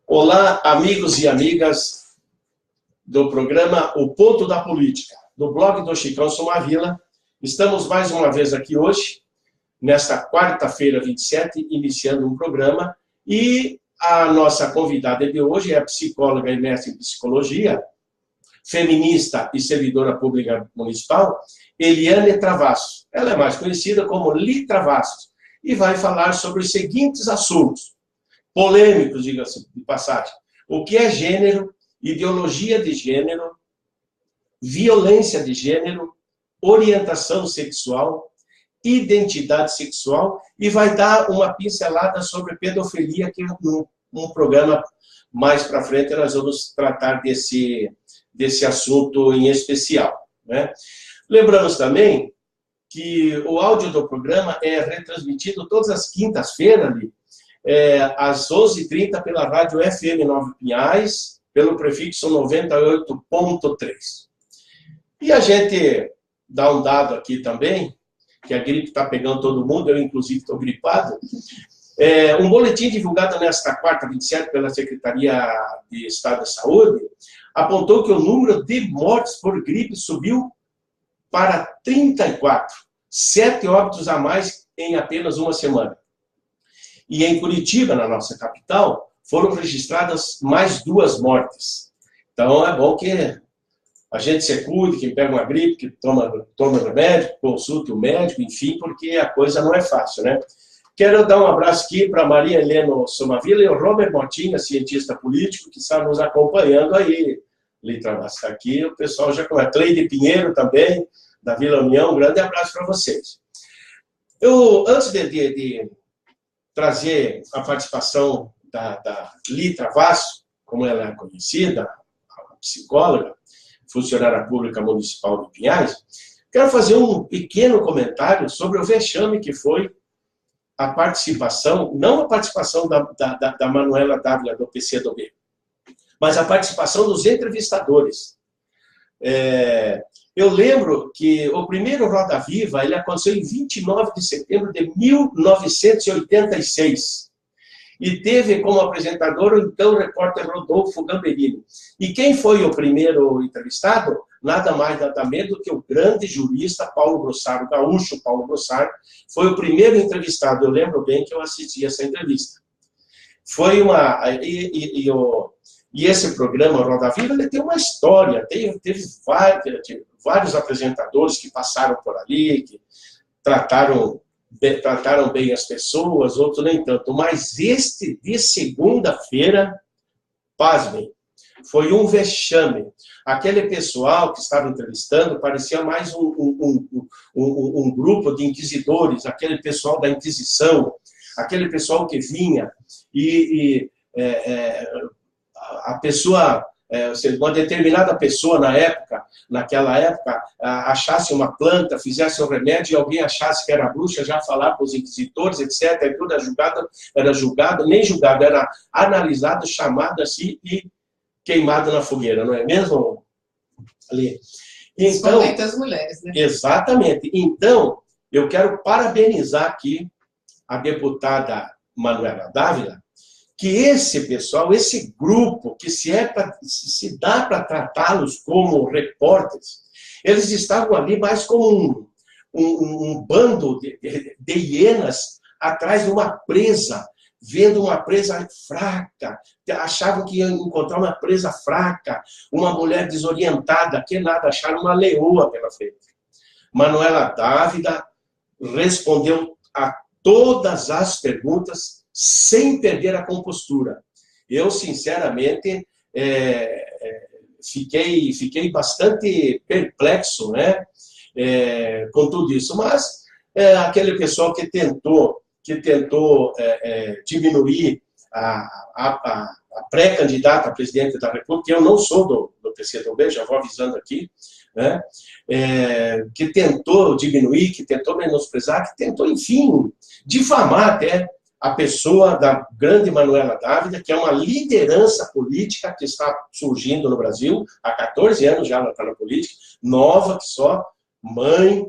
Olá, amigos e amigas do programa O Ponto da Política, do blog do Chicão Somavila. Estamos mais uma vez aqui hoje, nesta quarta-feira, 27, iniciando um programa, e a nossa convidada de hoje é a psicóloga e mestre em psicologia, feminista e servidora pública municipal, Eliane Travassos. Ela é mais conhecida como Li Travassos e vai falar sobre os seguintes assuntos, polêmicos, diga-se de passagem. O que é gênero, ideologia de gênero, violência de gênero, orientação sexual, identidade sexual, e vai dar uma pincelada sobre pedofilia, que num programa mais para frente nós vamos tratar desse assunto em especial, né? Lembramos também que o áudio do programa é retransmitido todas as quintas-feiras, às 11h30 pela rádio FM 9 Pinhais, pelo prefixo 98.3. E a gente dá um dado aqui também, que a gripe está pegando todo mundo, eu inclusive estou gripado. Um boletim divulgado nesta quarta, 27, pela Secretaria de Estado de Saúde, apontou que o número de mortes por gripe subiu para 34, 7 óbitos a mais em apenas uma semana. E em Curitiba, na nossa capital, foram registradas mais 2 mortes. Então é bom que a gente se cuide, quem pega uma gripe, que toma remédio, consulte o médico, enfim, porque a coisa não é fácil, né? Quero dar um abraço aqui para Maria Helena Somavila e o Robert Motinha, cientista político, que está nos acompanhando aí. Litra está aqui, o pessoal já conhece. Cleide Pinheiro também, da Vila União, um grande abraço para vocês. Antes de trazer a participação da Li Travassos, como ela é conhecida, a psicóloga, funcionária pública municipal de Pinhais, quero fazer um pequeno comentário sobre o vexame que foi a participação, não a participação da Manuela Dávila, do PCdoB, mas a participação dos entrevistadores. Eu lembro que o primeiro Roda Viva ele aconteceu em 29 de setembro de 1986. E teve como apresentador o então repórter Rodolfo Gamberini. E quem foi o primeiro entrevistado? Nada mais, nada menos do que o grande jurista Paulo Brossaro, gaúcho Paulo Brossaro, foi o primeiro entrevistado. Eu lembro bem que eu assisti essa entrevista. Foi uma... E esse programa, Roda Viva, ele tem uma história. Teve vários apresentadores que passaram por ali, que trataram bem as pessoas, outros nem tanto. Mas este de segunda-feira, pasmem, foi um vexame. Aquele pessoal que estava entrevistando parecia mais um grupo de inquisidores, aquele pessoal da Inquisição, aquele pessoal que vinha a pessoa, uma determinada pessoa naquela época, achasse uma planta, fizesse um remédio e alguém achasse que era bruxa, já falar para os inquisitores, etc. E tudo era julgado, nem julgado, era analisado, chamado assim e queimado na fogueira, não é mesmo, Ali? Então, principalmente as mulheres, né? Exatamente. Então, eu quero parabenizar aqui a deputada Manuela Dávila, que esse pessoal, esse grupo, que se dá para tratá-los como repórteres, eles estavam ali mais como um bando de hienas atrás de uma presa, vendo uma presa fraca, achavam que iam encontrar uma presa fraca, uma mulher desorientada, que nada, acharam uma leoa pela frente. Manuela Dávila respondeu a todas as perguntas sem perder a compostura. Eu, sinceramente, fiquei bastante perplexo, né, com tudo isso. Mas aquele pessoal que tentou diminuir a pré-candidata a presidente da República, eu não sou do PCdoB, já vou avisando aqui, né, que tentou diminuir, que tentou menosprezar, que tentou, enfim, difamar até a pessoa da grande Manuela Dávila, que é uma liderança política que está surgindo no Brasil, há 14 anos já ela está na política, nova que só, mãe,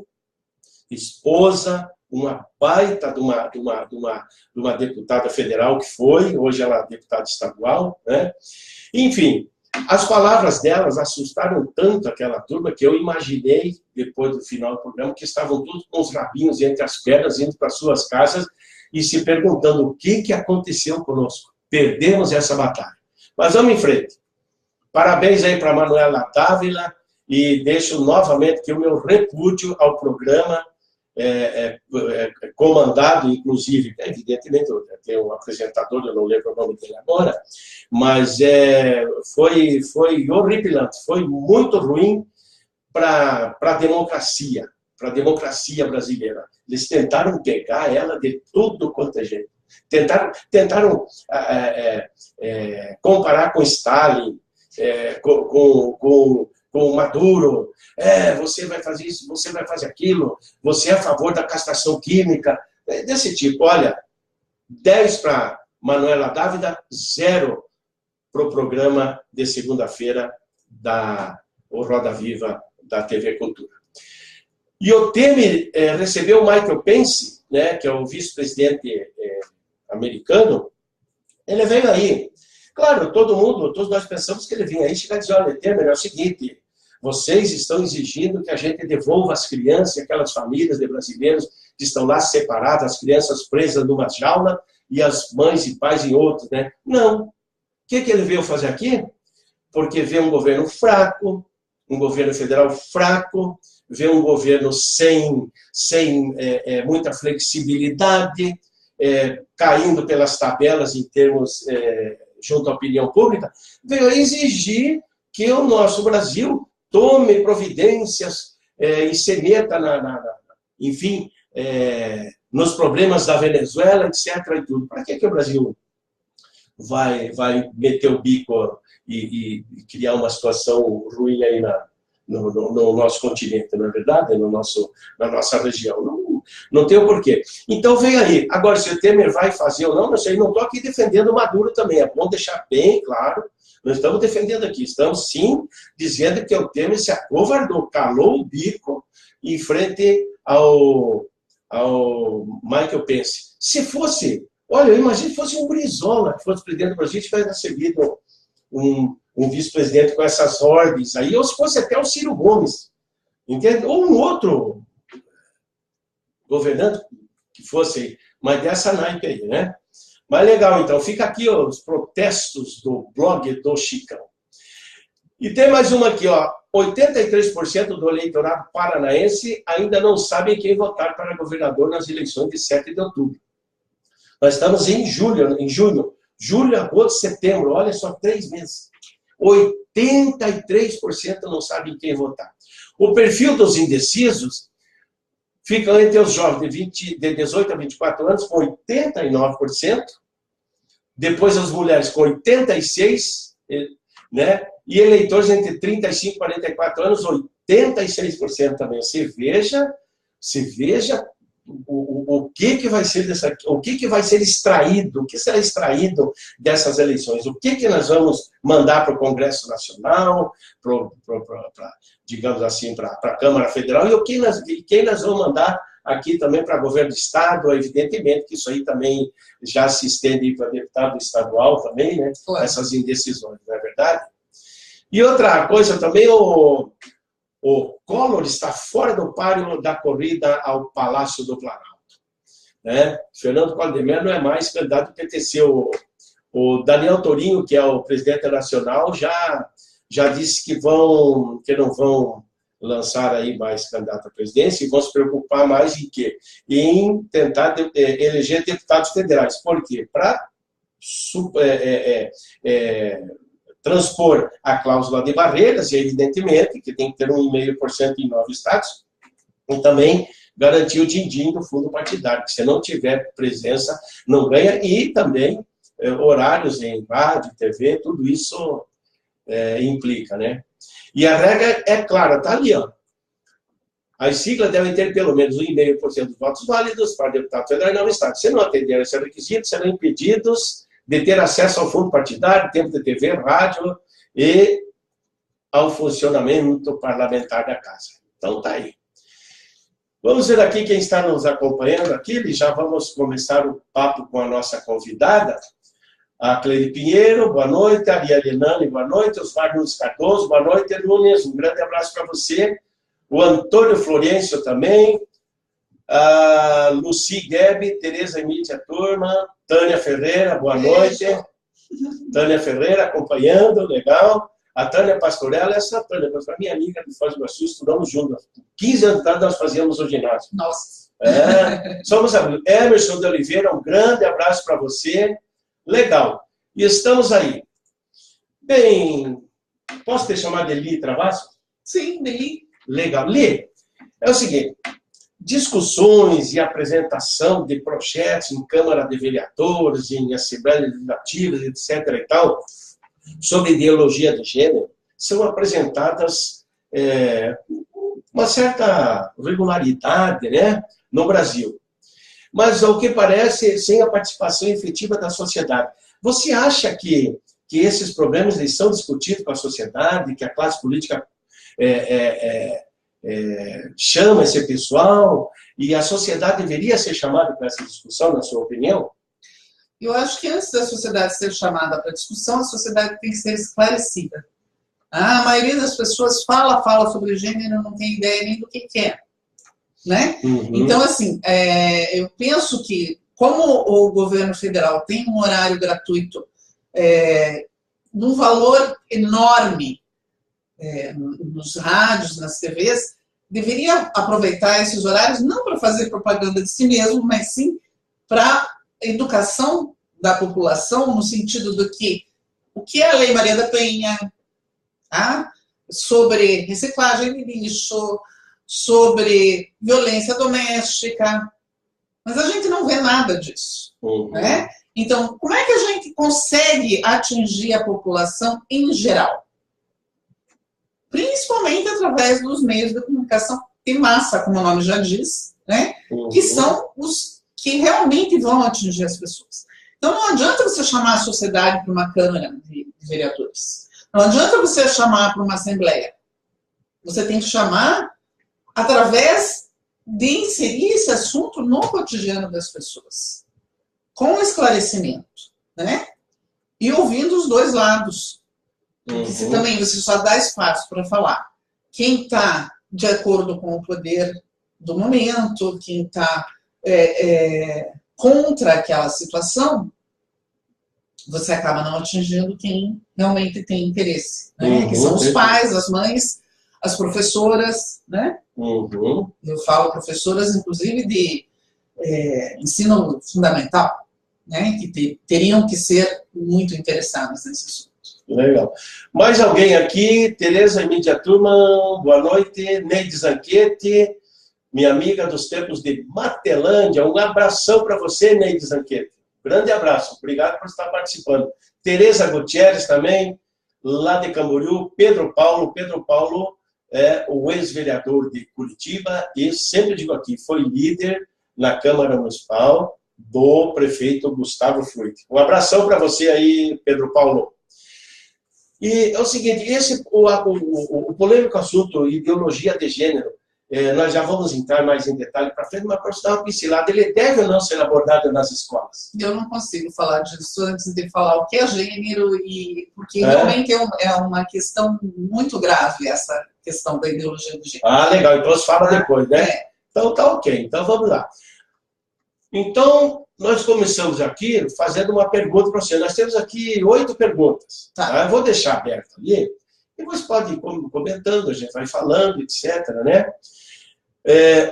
esposa, uma baita de uma deputada federal que foi, hoje ela é deputada estadual, né? Enfim, as palavras delas assustaram tanto aquela turma que eu imaginei, depois do final do programa, que estavam todos com os rabinhos entre as pernas, indo para suas casas e se perguntando o que aconteceu conosco. Perdemos essa batalha. Mas vamos em frente. Parabéns aí para a Manuela Dávila e deixo novamente aqui o meu repúdio ao programa, comandado, inclusive, evidentemente, tem um apresentador, eu não lembro o nome dele agora, mas foi horripilante, foi muito ruim para a democracia brasileira. Eles tentaram pegar ela de tudo quanto é jeito. Tentaram comparar com Stalin, com Maduro, você vai fazer isso, você vai fazer aquilo, você é a favor da castração química, desse tipo. Olha, 10 para Manuela Dávila, 0 para o programa de segunda-feira da Roda Viva da TV Cultura. E o Temer recebeu o Michael Pence, né, que é o vice-presidente americano. Ele veio aí. Claro, todos nós pensamos que ele vinha aí chegar e dizer, olha, Temer, é o seguinte, vocês estão exigindo que a gente devolva as crianças, aquelas famílias de brasileiros que estão lá separadas, as crianças presas numa jaula e as mães e pais em outros, né? Não. O que ele veio fazer aqui? Porque vê um governo fraco, um governo federal fraco, vê um governo sem muita flexibilidade, caindo pelas tabelas em termos junto à opinião pública, veio exigir que o nosso Brasil tome providências e se meta, enfim, nos problemas da Venezuela, etc. E tudo. Para que o Brasil vai meter o bico e criar uma situação ruim aí no nosso continente, não é verdade? Na nossa região. Não tem o porquê. Então, vem aí. Agora, se o Temer vai fazer ou não, não sei. Não estou aqui defendendo o Maduro também. É bom deixar bem claro. Não estamos defendendo aqui. Estamos, sim, dizendo que o Temer se acovardou, calou o bico em frente ao Michael Pence. Se fosse, olha, eu imagino que fosse um Brizola, que fosse presidente do Brasil, tivesse recebido um vice-presidente com essas ordens aí, ou se fosse até o Ciro Gomes, entende? Ou um outro governante que fosse, mas dessa naipe aí, né? Mas legal, então, fica aqui os protestos do blog do Chicão. E tem mais uma aqui, ó. 83% do eleitorado paranaense ainda não sabem quem votar para governador nas eleições de 7 de outubro. Nós estamos em junho, agosto, setembro, olha só, 3 meses. 83% não sabem quem votar. O perfil dos indecisos fica entre os jovens de 18 a 24 anos com 89%, depois as mulheres com 86%, né? E eleitores entre 35 e 44 anos, 86% também. Você veja o que vai ser o que vai ser extraído, o que será extraído dessas eleições, o que nós vamos mandar para o Congresso Nacional, digamos assim, para a Câmara Federal, e quem nós vamos mandar aqui também para governo do Estado, evidentemente que isso aí também já se estende para deputado estadual também, né? Claro. Essas indecisões, não é verdade? E outra coisa também, o Collor está fora do páreo da corrida ao Palácio do Planalto. Né? Fernando Collor de Mello não é mais candidato do PTC. O Daniel Torinho, que é o presidente nacional, já disse que não vão lançar aí mais candidato à presidência e vão se preocupar mais em quê? Em tentar eleger deputados federais. Por quê? Para transpor a cláusula de barreiras, e evidentemente que tem que ter 1,5% em 9 estados, e também garantir o din-din do fundo partidário, que se não tiver presença, não ganha, e também horários em rádio, TV, tudo isso implica, né? E a regra é clara, está ali, ó. As siglas devem ter pelo menos 1,5% dos votos válidos para deputado federal e não estado. Se não atender a esse requisito, serão impedidos de ter acesso ao fundo partidário, tempo de TV, rádio e ao funcionamento parlamentar da casa. Então, tá aí. Vamos ver aqui quem está nos acompanhando aqui. Já vamos começar o papo com a nossa convidada. A Cleide Pinheiro, boa noite. A Ariane Nani, boa noite. Osmar Nunes Cardoso, boa noite. Nunes, um grande abraço para você. O Antônio Florencio também. A Luci Guebe, Tereza Emília Turma. Tânia Ferreira, boa noite. Tânia Ferreira acompanhando, legal. A Tânia Pastorella, essa Tânia, minha amiga do Foz do Iguaçu, estudamos juntos. 15 anos atrás nós fazíamos o ginásio. Nossa. Somos amigos. Emerson de Oliveira, um grande abraço para você. Legal. E estamos aí. Bem, posso te chamar de Li Travasso? Sim, Li. Legal. Li, é o seguinte, discussões e apresentação de projetos em Câmara de Vereadores, em Assembleias Legislativas, etc. e tal, sobre ideologia de gênero, são apresentadas uma certa regularidade, né, no Brasil. Mas, ao que parece, sem a participação efetiva da sociedade. Você acha que esses problemas eles são discutidos com a sociedade, que a classe política chama esse pessoal, e a sociedade deveria ser chamada para essa discussão, na sua opinião? Eu acho que antes da sociedade ser chamada para discussão, a sociedade tem que ser esclarecida. A maioria das pessoas fala sobre gênero, não tem ideia nem do que é. Né? Uhum. Então, assim, eu penso que, como o governo federal tem um horário gratuito, num valor enorme nos rádios, nas TVs, deveria aproveitar esses horários não para fazer propaganda de si mesmo, mas sim para educação da população, no sentido do que o que é a Lei Maria da Penha, sobre reciclagem de lixo, sobre violência doméstica, mas a gente não vê nada disso. Uhum. Né? Então, como é que a gente consegue atingir a população em geral? Principalmente através dos meios de comunicação de massa, como o nome já diz, né? Uhum. Que são os que realmente vão atingir as pessoas. Então, não adianta você chamar a sociedade para uma Câmara de Vereadores. Não adianta você chamar para uma Assembleia. Você tem que chamar através de inserir esse assunto no cotidiano das pessoas. Com esclarecimento, né? E ouvindo os dois lados. Porque se também você só dá espaço para falar quem está de acordo com o poder do momento, quem está contra aquela situação, você acaba não atingindo quem realmente tem interesse, né? Que são os pais, as mães, as professoras, né? Uhum. Eu falo professoras, inclusive, de ensino fundamental, né? Que teriam que ser muito interessadas nesse assunto. Legal. Mais alguém aqui? Tereza Emília Turma, boa noite. Neide Zanquete, minha amiga dos tempos de Matelândia. Um abração para você, Neide Zanquete. Grande abraço. Obrigado por estar participando. Tereza Gutierrez também, lá de Camboriú. Pedro Paulo. Pedro Paulo é o ex-vereador de Curitiba e, sempre digo aqui, foi líder na Câmara Municipal do prefeito Gustavo Fruit. Um abração para você aí, Pedro Paulo. E é o seguinte, o polêmico assunto ideologia de gênero, nós já vamos entrar mais em detalhe para frente, mas para dar uma pincelada, ele deve ou não ser abordado nas escolas? Eu não consigo falar disso antes de falar o que é gênero, porque realmente é uma questão muito grave, essa questão da ideologia de gênero. Ah, legal, então você fala depois, né? Então tá ok, então vamos lá. Então, nós começamos aqui fazendo uma pergunta para você. Nós temos aqui 8 perguntas. Tá? Eu vou deixar aberto ali. E você pode ir comentando, a gente vai falando, etc. Né?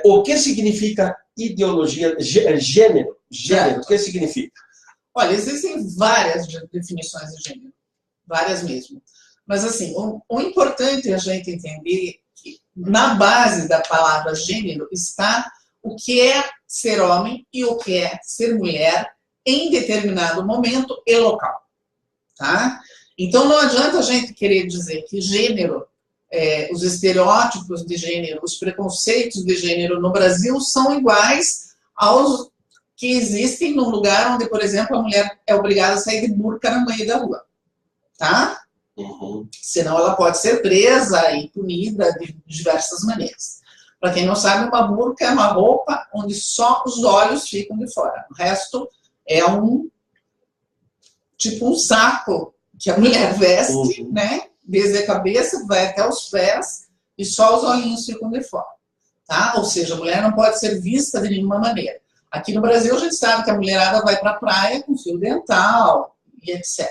O que significa ideologia, gênero? Gênero, o que significa? Olha, existem várias definições de gênero. Várias mesmo. Mas, assim, o importante é a gente entender que na base da palavra gênero está o que é ser homem e o que é ser mulher em determinado momento e local. Tá? Então, não adianta a gente querer dizer que gênero, os estereótipos de gênero, os preconceitos de gênero no Brasil são iguais aos que existem num lugar onde, por exemplo, a mulher é obrigada a sair de burca no meio da rua. Tá? Senão ela pode ser presa e punida de diversas maneiras. Para quem não sabe, uma burca é uma roupa onde só os olhos ficam de fora. O resto é tipo um saco que a mulher veste, né? Desde a cabeça, vai até os pés e só os olhinhos ficam de fora. Tá? Ou seja, a mulher não pode ser vista de nenhuma maneira. Aqui no Brasil, a gente sabe que a mulherada vai para a praia com fio dental e etc.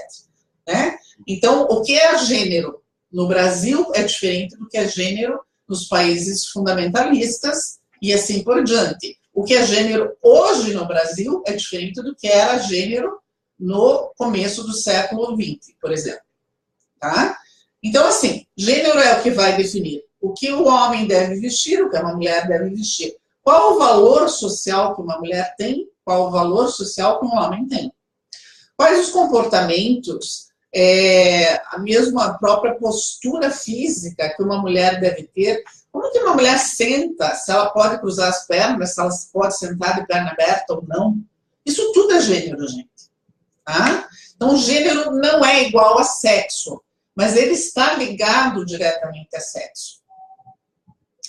Né? Então, o que é gênero no Brasil é diferente do que é gênero nos países fundamentalistas e assim por diante. O que é gênero hoje no Brasil é diferente do que era gênero no começo do século XX, por exemplo. Tá? Então, assim, gênero é o que vai definir o que o homem deve vestir, o que uma mulher deve vestir. Qual o valor social que uma mulher tem? Qual o valor social que um homem tem? Quais os comportamentos, mesmo a própria postura física que uma mulher deve ter? Como que uma mulher senta? Se ela pode cruzar as pernas, se ela pode sentar de perna aberta ou não? Isso tudo é gênero, gente. Tá? Então, gênero não é igual a sexo, mas ele está ligado diretamente a sexo.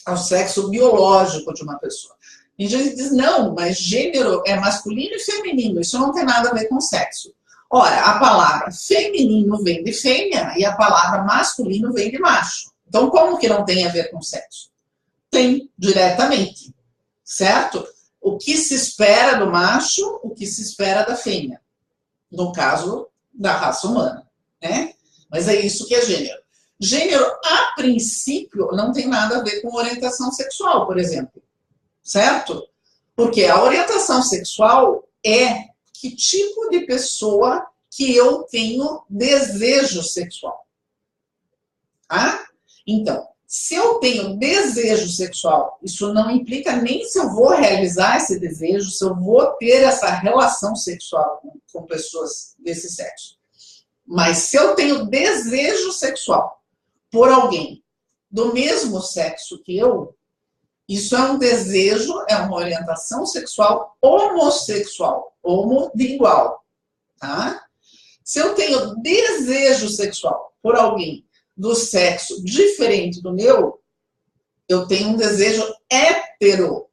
Ao sexo biológico de uma pessoa. E a gente diz, não, mas gênero é masculino e feminino, isso não tem nada a ver com sexo. Ora, a palavra feminino vem de fêmea e a palavra masculino vem de macho. Então, como que não tem a ver com sexo? Tem, diretamente, certo? O que se espera do macho, o que se espera da fêmea. No caso da raça humana, né? Mas é isso que é gênero. Gênero, a princípio, não tem nada a ver com orientação sexual, por exemplo. Certo? Porque a orientação sexual é que tipo de pessoa que eu tenho desejo sexual. Tá? Então, se eu tenho desejo sexual, isso não implica nem se eu vou realizar esse desejo, se eu vou ter essa relação sexual com pessoas desse sexo. Mas se eu tenho desejo sexual por alguém do mesmo sexo que eu, isso é um desejo, é uma orientação sexual homossexual, homo de igual, tá? Se eu tenho desejo sexual por alguém do sexo diferente do meu, eu tenho um desejo hétero,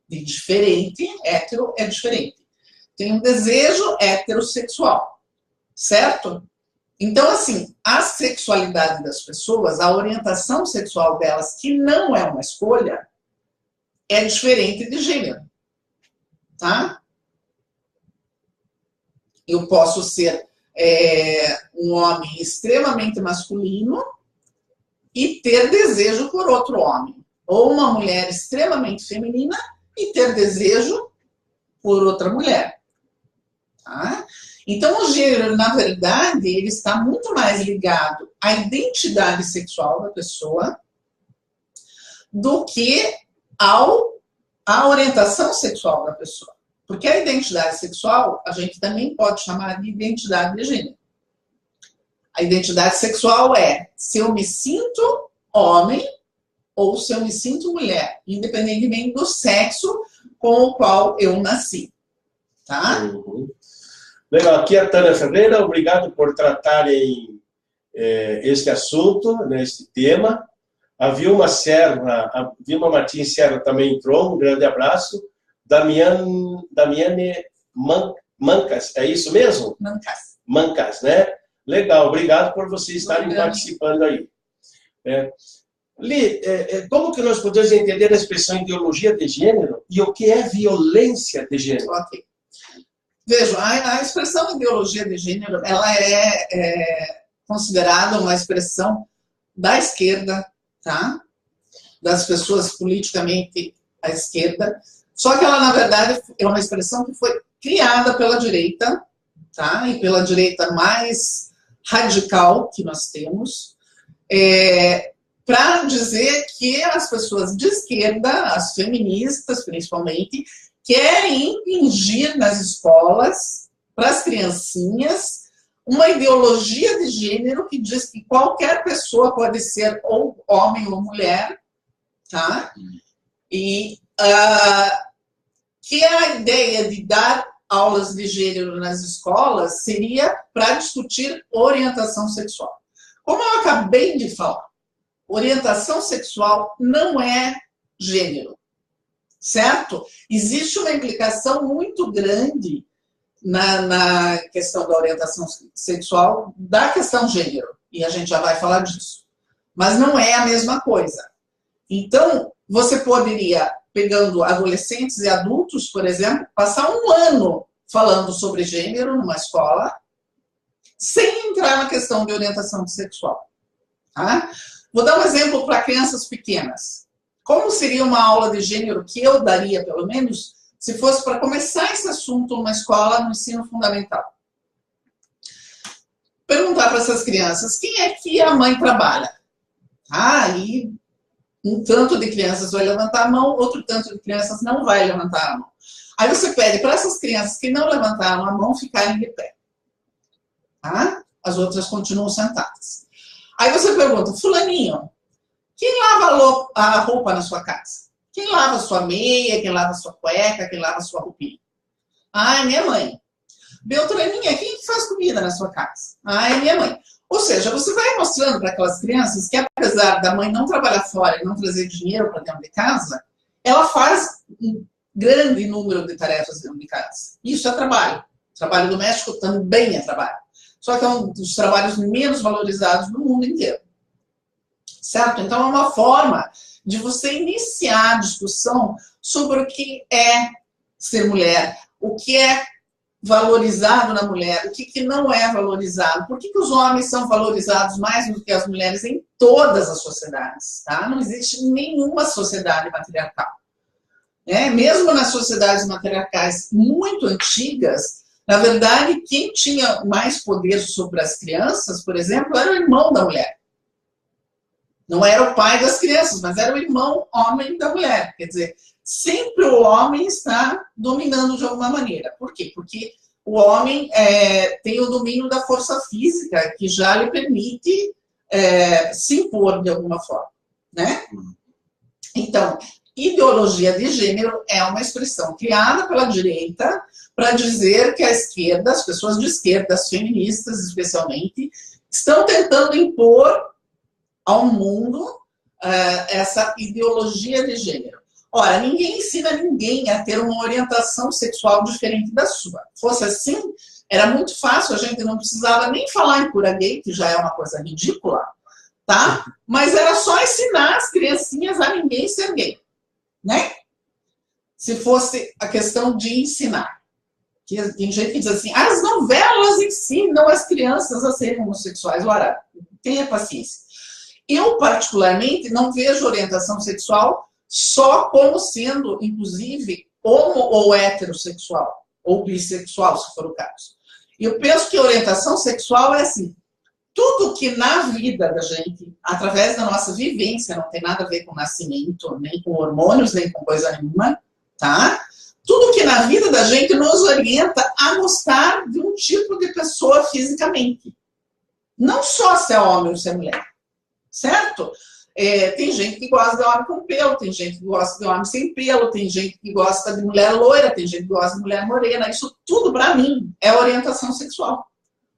de diferente, hétero é diferente. Tenho um desejo heterossexual, certo? Então, assim, a sexualidade das pessoas, a orientação sexual delas, que não é uma escolha, é diferente de gênero, tá? Eu posso ser um homem extremamente masculino e ter desejo por outro homem. Ou uma mulher extremamente feminina e ter desejo por outra mulher, tá? Então, o gênero, na verdade, ele está muito mais ligado à identidade sexual da pessoa do que à orientação sexual da pessoa. Porque a identidade sexual, a gente também pode chamar de identidade de gênero. A identidade sexual é se eu me sinto homem ou se eu me sinto mulher, independentemente do sexo com o qual eu nasci. Tá? Uhum. Legal, aqui a Tânia Ferreira, obrigado por tratarem este assunto, né, este tema. A Vilma Martins Serra também entrou, um grande abraço. Damiane Mancas, é isso mesmo? Mancas, né? Legal, obrigado por vocês estarem participando aí. Li, como que nós podemos entender a expressão ideologia de gênero e o que é violência de gênero? Ok. Vejam, a expressão ideologia de gênero, ela é considerada uma expressão da esquerda, tá? Das pessoas politicamente à esquerda. Só que ela, na verdade, é uma expressão que foi criada pela direita, tá? E pela direita mais radical que nós temos, para dizer que as pessoas de esquerda, as feministas principalmente, querem impingir nas escolas, para as criancinhas, uma ideologia de gênero que diz que qualquer pessoa pode ser ou homem ou mulher, tá? E que a ideia de dar aulas de gênero nas escolas seria para discutir orientação sexual. Como eu acabei de falar, orientação sexual não é gênero, certo? Existe uma implicação muito grande na questão da orientação sexual, da questão gênero, e a gente já vai falar disso. Mas não é a mesma coisa. Então, você poderia, pegando adolescentes e adultos, por exemplo, passar um ano falando sobre gênero numa escola, sem entrar na questão de orientação sexual. Tá? Vou dar um exemplo para crianças pequenas. Como seria uma aula de gênero que eu daria, pelo menos, se fosse para começar esse assunto numa escola no ensino fundamental? Perguntar para essas crianças, quem é que a mãe trabalha? E um tanto de crianças vai levantar a mão, outro tanto de crianças não vai levantar a mão. Aí você pede para essas crianças que não levantaram a mão ficarem de pé. Tá? As outras continuam sentadas. Aí você pergunta, fulaninho, quem lava a roupa na sua casa? Quem lava a sua meia, quem lava a sua cueca, quem lava a sua roupinha? É minha mãe. Beltraninha, quem faz comida na sua casa? É minha mãe. Ou seja, você vai mostrando para aquelas crianças que, apesar da mãe não trabalhar fora e não trazer dinheiro para dentro de casa, ela faz um grande número de tarefas dentro de casa. Isso é trabalho. Trabalho doméstico também é trabalho. Só que é um dos trabalhos menos valorizados no mundo inteiro. Certo? Então, é uma forma de você iniciar a discussão sobre o que é ser mulher, o que é valorizado na mulher, o que não é valorizado, por que os homens são valorizados mais do que as mulheres em todas as sociedades, tá? Não existe nenhuma sociedade matriarcal. Mesmo nas sociedades matriarcais muito antigas, na verdade, quem tinha mais poder sobre as crianças, por exemplo, era o irmão da mulher. Não era o pai das crianças, mas era o irmão homem da mulher. Quer dizer, sempre o homem está dominando de alguma maneira. Por quê? Porque o homem tem o domínio da força física, que já lhe permite se impor de alguma forma. Né? Então, ideologia de gênero é uma expressão criada pela direita para dizer que a esquerda, as pessoas de esquerda, as feministas especialmente, estão tentando impor ao mundo essa ideologia de gênero. Ora, ninguém ensina ninguém a ter uma orientação sexual diferente da sua. Fosse assim, era muito fácil, a gente não precisava nem falar em cura gay, que já é uma coisa ridícula, tá? Mas era só ensinar as criancinhas a ninguém ser gay, né? Se fosse a questão de ensinar. Tem gente que diz assim, as novelas ensinam as crianças a serem homossexuais. Ora, tenha paciência. Eu, particularmente, não vejo orientação sexual só como sendo, inclusive, homo ou heterossexual, ou bissexual, se for o caso. Eu penso que orientação sexual é assim, tudo que na vida da gente, através da nossa vivência, não tem nada a ver com nascimento, nem com hormônios, nem com coisa nenhuma, tá? Tudo que na vida da gente nos orienta a gostar de um tipo de pessoa fisicamente. Não só se é homem ou se é mulher. Certo? Tem gente que gosta de homem com pelo, tem gente que gosta de homem sem pelo, tem gente que gosta de mulher loira, tem gente que gosta de mulher morena. Isso tudo, para mim, é orientação sexual.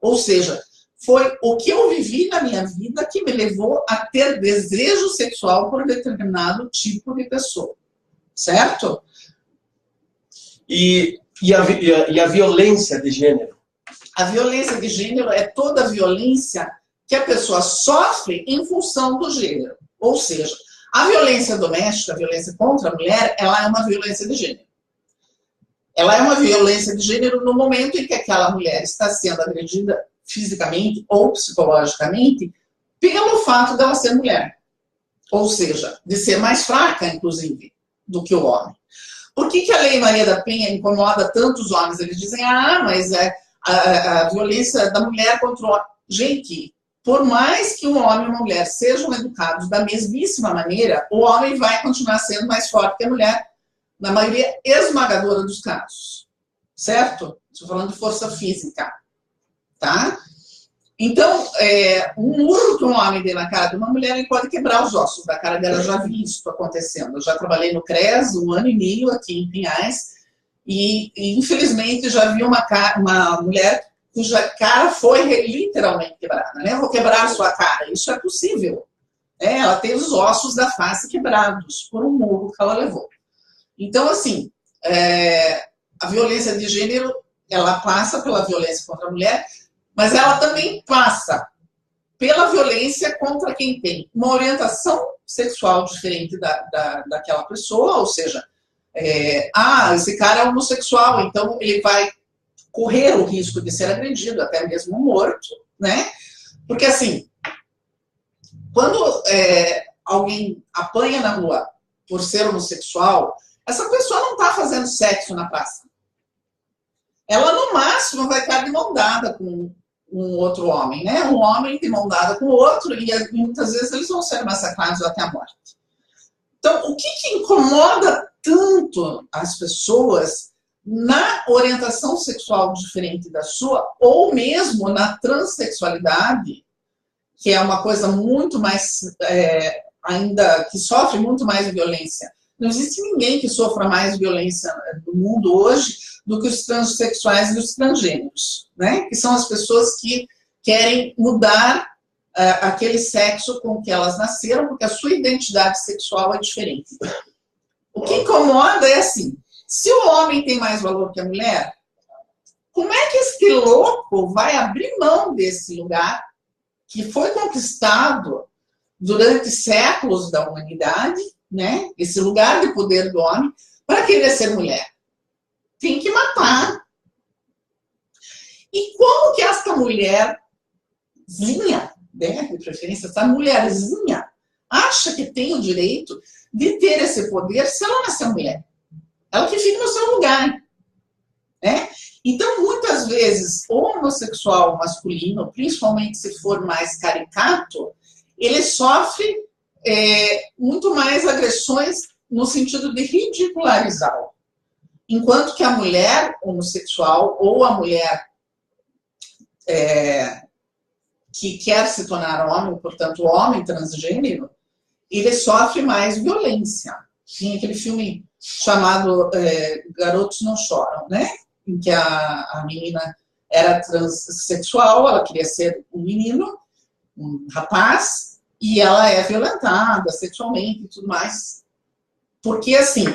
Ou seja, foi o que eu vivi na minha vida que me levou a ter desejo sexual por determinado tipo de pessoa. Certo? E a violência de gênero? A violência de gênero é toda a violência que a pessoa sofre em função do gênero. Ou seja, a violência doméstica, a violência contra a mulher, ela é uma violência de gênero. Ela é uma violência de gênero no momento em que aquela mulher está sendo agredida fisicamente ou psicologicamente pelo fato dela ser mulher. Ou seja, de ser mais fraca, inclusive, do que o homem. Por que a Lei Maria da Penha incomoda tantos homens? Eles dizem, mas a violência da mulher contra o homem. Gente, por mais que um homem e uma mulher sejam educados da mesmíssima maneira, o homem vai continuar sendo mais forte que a mulher, na maioria esmagadora dos casos. Certo? Estou falando de força física. Tá? Então, um murro que um homem dê na cara de uma mulher, ele pode quebrar os ossos da cara dela. Eu já vi isso acontecendo. Eu já trabalhei no CRES 1 ano e meio aqui em Pinhais e infelizmente, já vi uma mulher cuja cara foi literalmente quebrada. Né? Eu vou quebrar a sua cara. Isso é possível. Ela teve os ossos da face quebrados por um murro que ela levou. Então, assim, a violência de gênero, ela passa pela violência contra a mulher, mas ela também passa pela violência contra quem tem uma orientação sexual diferente daquela pessoa, ou seja, esse cara é homossexual, então ele vai correr o risco de ser agredido, até mesmo morto, né? Porque, assim, quando alguém apanha na rua por ser homossexual, essa pessoa não está fazendo sexo na praça. Ela, no máximo, vai estar de mão dada com um outro homem, né? Um homem de mão dada com o outro, e muitas vezes eles vão ser massacrados até a morte. Então, o que incomoda tanto as pessoas na orientação sexual diferente da sua, ou mesmo na transexualidade, que é uma coisa muito mais, ainda, que sofre muito mais violência. Não existe ninguém que sofra mais violência no mundo hoje do que os transexuais e os transgêneros, né? Que são as pessoas que querem mudar aquele sexo com que elas nasceram, porque a sua identidade sexual é diferente. O que incomoda é assim, se o homem tem mais valor que a mulher, como é que esse louco vai abrir mão desse lugar que foi conquistado durante séculos da humanidade, né? Esse lugar de poder do homem, para querer ser mulher? Tem que matar. E como que esta mulherzinha, né, de preferência, essa mulherzinha, acha que tem o direito de ter esse poder se ela nasceu mulher? Ela que fica no seu lugar, né? Então, muitas vezes, o homossexual masculino, principalmente se for mais caricato, ele sofre muito mais agressões no sentido de ridicularizá-lo. Enquanto que a mulher homossexual ou a mulher que quer se tornar homem, portanto, o homem transgênero, ele sofre mais violência. Tinha aquele filme chamado Garotos Não Choram, né? Em que a menina era transexual, ela queria ser um menino, um rapaz, e ela é violentada sexualmente e tudo mais. Porque, assim,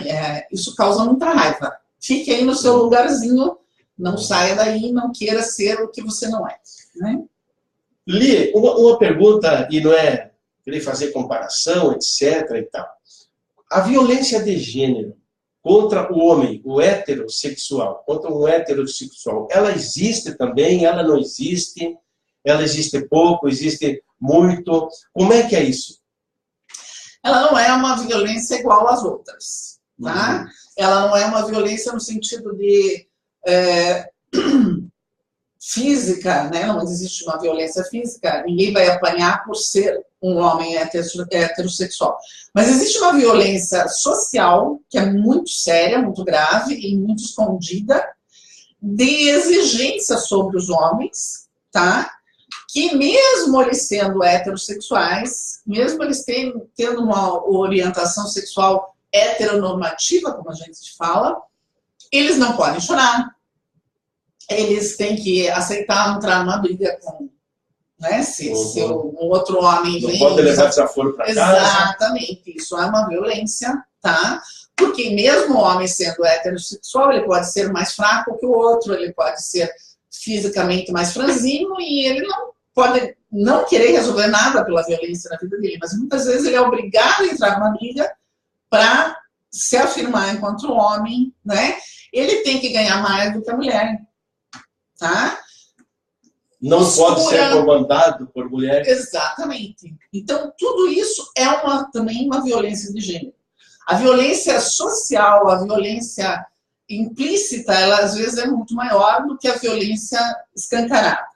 isso causa muita raiva. Fique aí no seu lugarzinho, não saia daí, não queira ser o que você não é. Né? Li, uma pergunta, e não é querer fazer comparação, etc. e tal. A violência de gênero contra o homem, o heterossexual, contra um heterossexual, ela existe também? Ela não existe? Ela existe pouco? Existe muito? Como é que é isso? Ela não é uma violência igual às outras, tá? Ela não é uma violência no sentido de física, né? Não existe uma violência física, ninguém vai apanhar por ser um homem heterossexual. Mas existe uma violência social, que é muito séria, muito grave e muito escondida, de exigência sobre os homens, tá? Que mesmo eles sendo heterossexuais, mesmo eles tendo uma orientação sexual heteronormativa, como a gente fala, eles não podem chorar. Eles têm que aceitar entrar numa briga com, né, se um outro homem vem... Não pode levar desaforo para casa. Exatamente, isso é uma violência, tá? Porque mesmo o homem sendo heterossexual, ele pode ser mais fraco que o outro, ele pode ser fisicamente mais franzino e ele não pode não querer resolver nada pela violência na vida dele, mas muitas vezes ele é obrigado a entrar numa briga para se afirmar enquanto homem, né? Ele tem que ganhar mais do que a mulher, tá? Não pode ser comandado por mulher. Exatamente. Então, tudo isso é também uma violência de gênero. A violência social, a violência implícita, ela às vezes é muito maior do que a violência escancarada.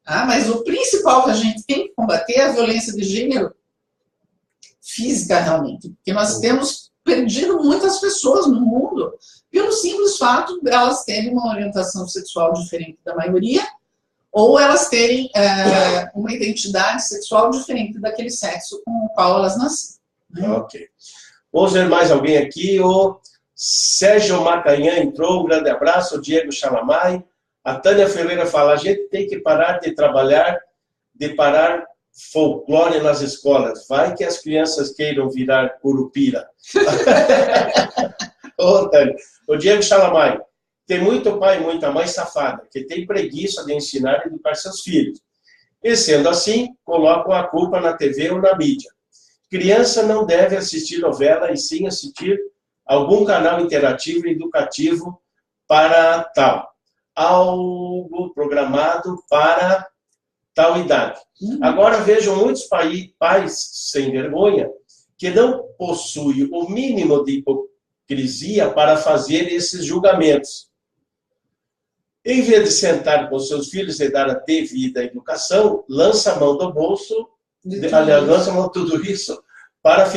Ah, mas o principal que a gente tem que combater é a violência de gênero física, realmente. Porque nós temos perdido muitas pessoas no mundo pelo simples fato de elas terem uma orientação sexual diferente da maioria ou elas terem uma identidade sexual diferente daquele sexo com o qual elas nasceram. Né? Ok. Vamos ver mais alguém aqui. O Sérgio Macanhã entrou, um grande abraço. O Diego Chalamai. A Tânia Ferreira fala, a gente tem que parar de trabalhar, de parar folclore nas escolas. Vai que as crianças queiram virar curupira. O Diego Chalamai. Tem muito pai e muita mãe safada, que tem preguiça de ensinar e educar seus filhos. E, sendo assim, colocam a culpa na TV ou na mídia. Criança não deve assistir novela e sim assistir algum canal interativo e educativo para tal. Algo programado para tal idade. Agora vejam muitos pais sem vergonha que não possuem o mínimo de hipocrisia para fazer esses julgamentos. Em vez de sentar com seus filhos e dar a devida educação, lança a mão do bolso, lança a mão de tudo isso para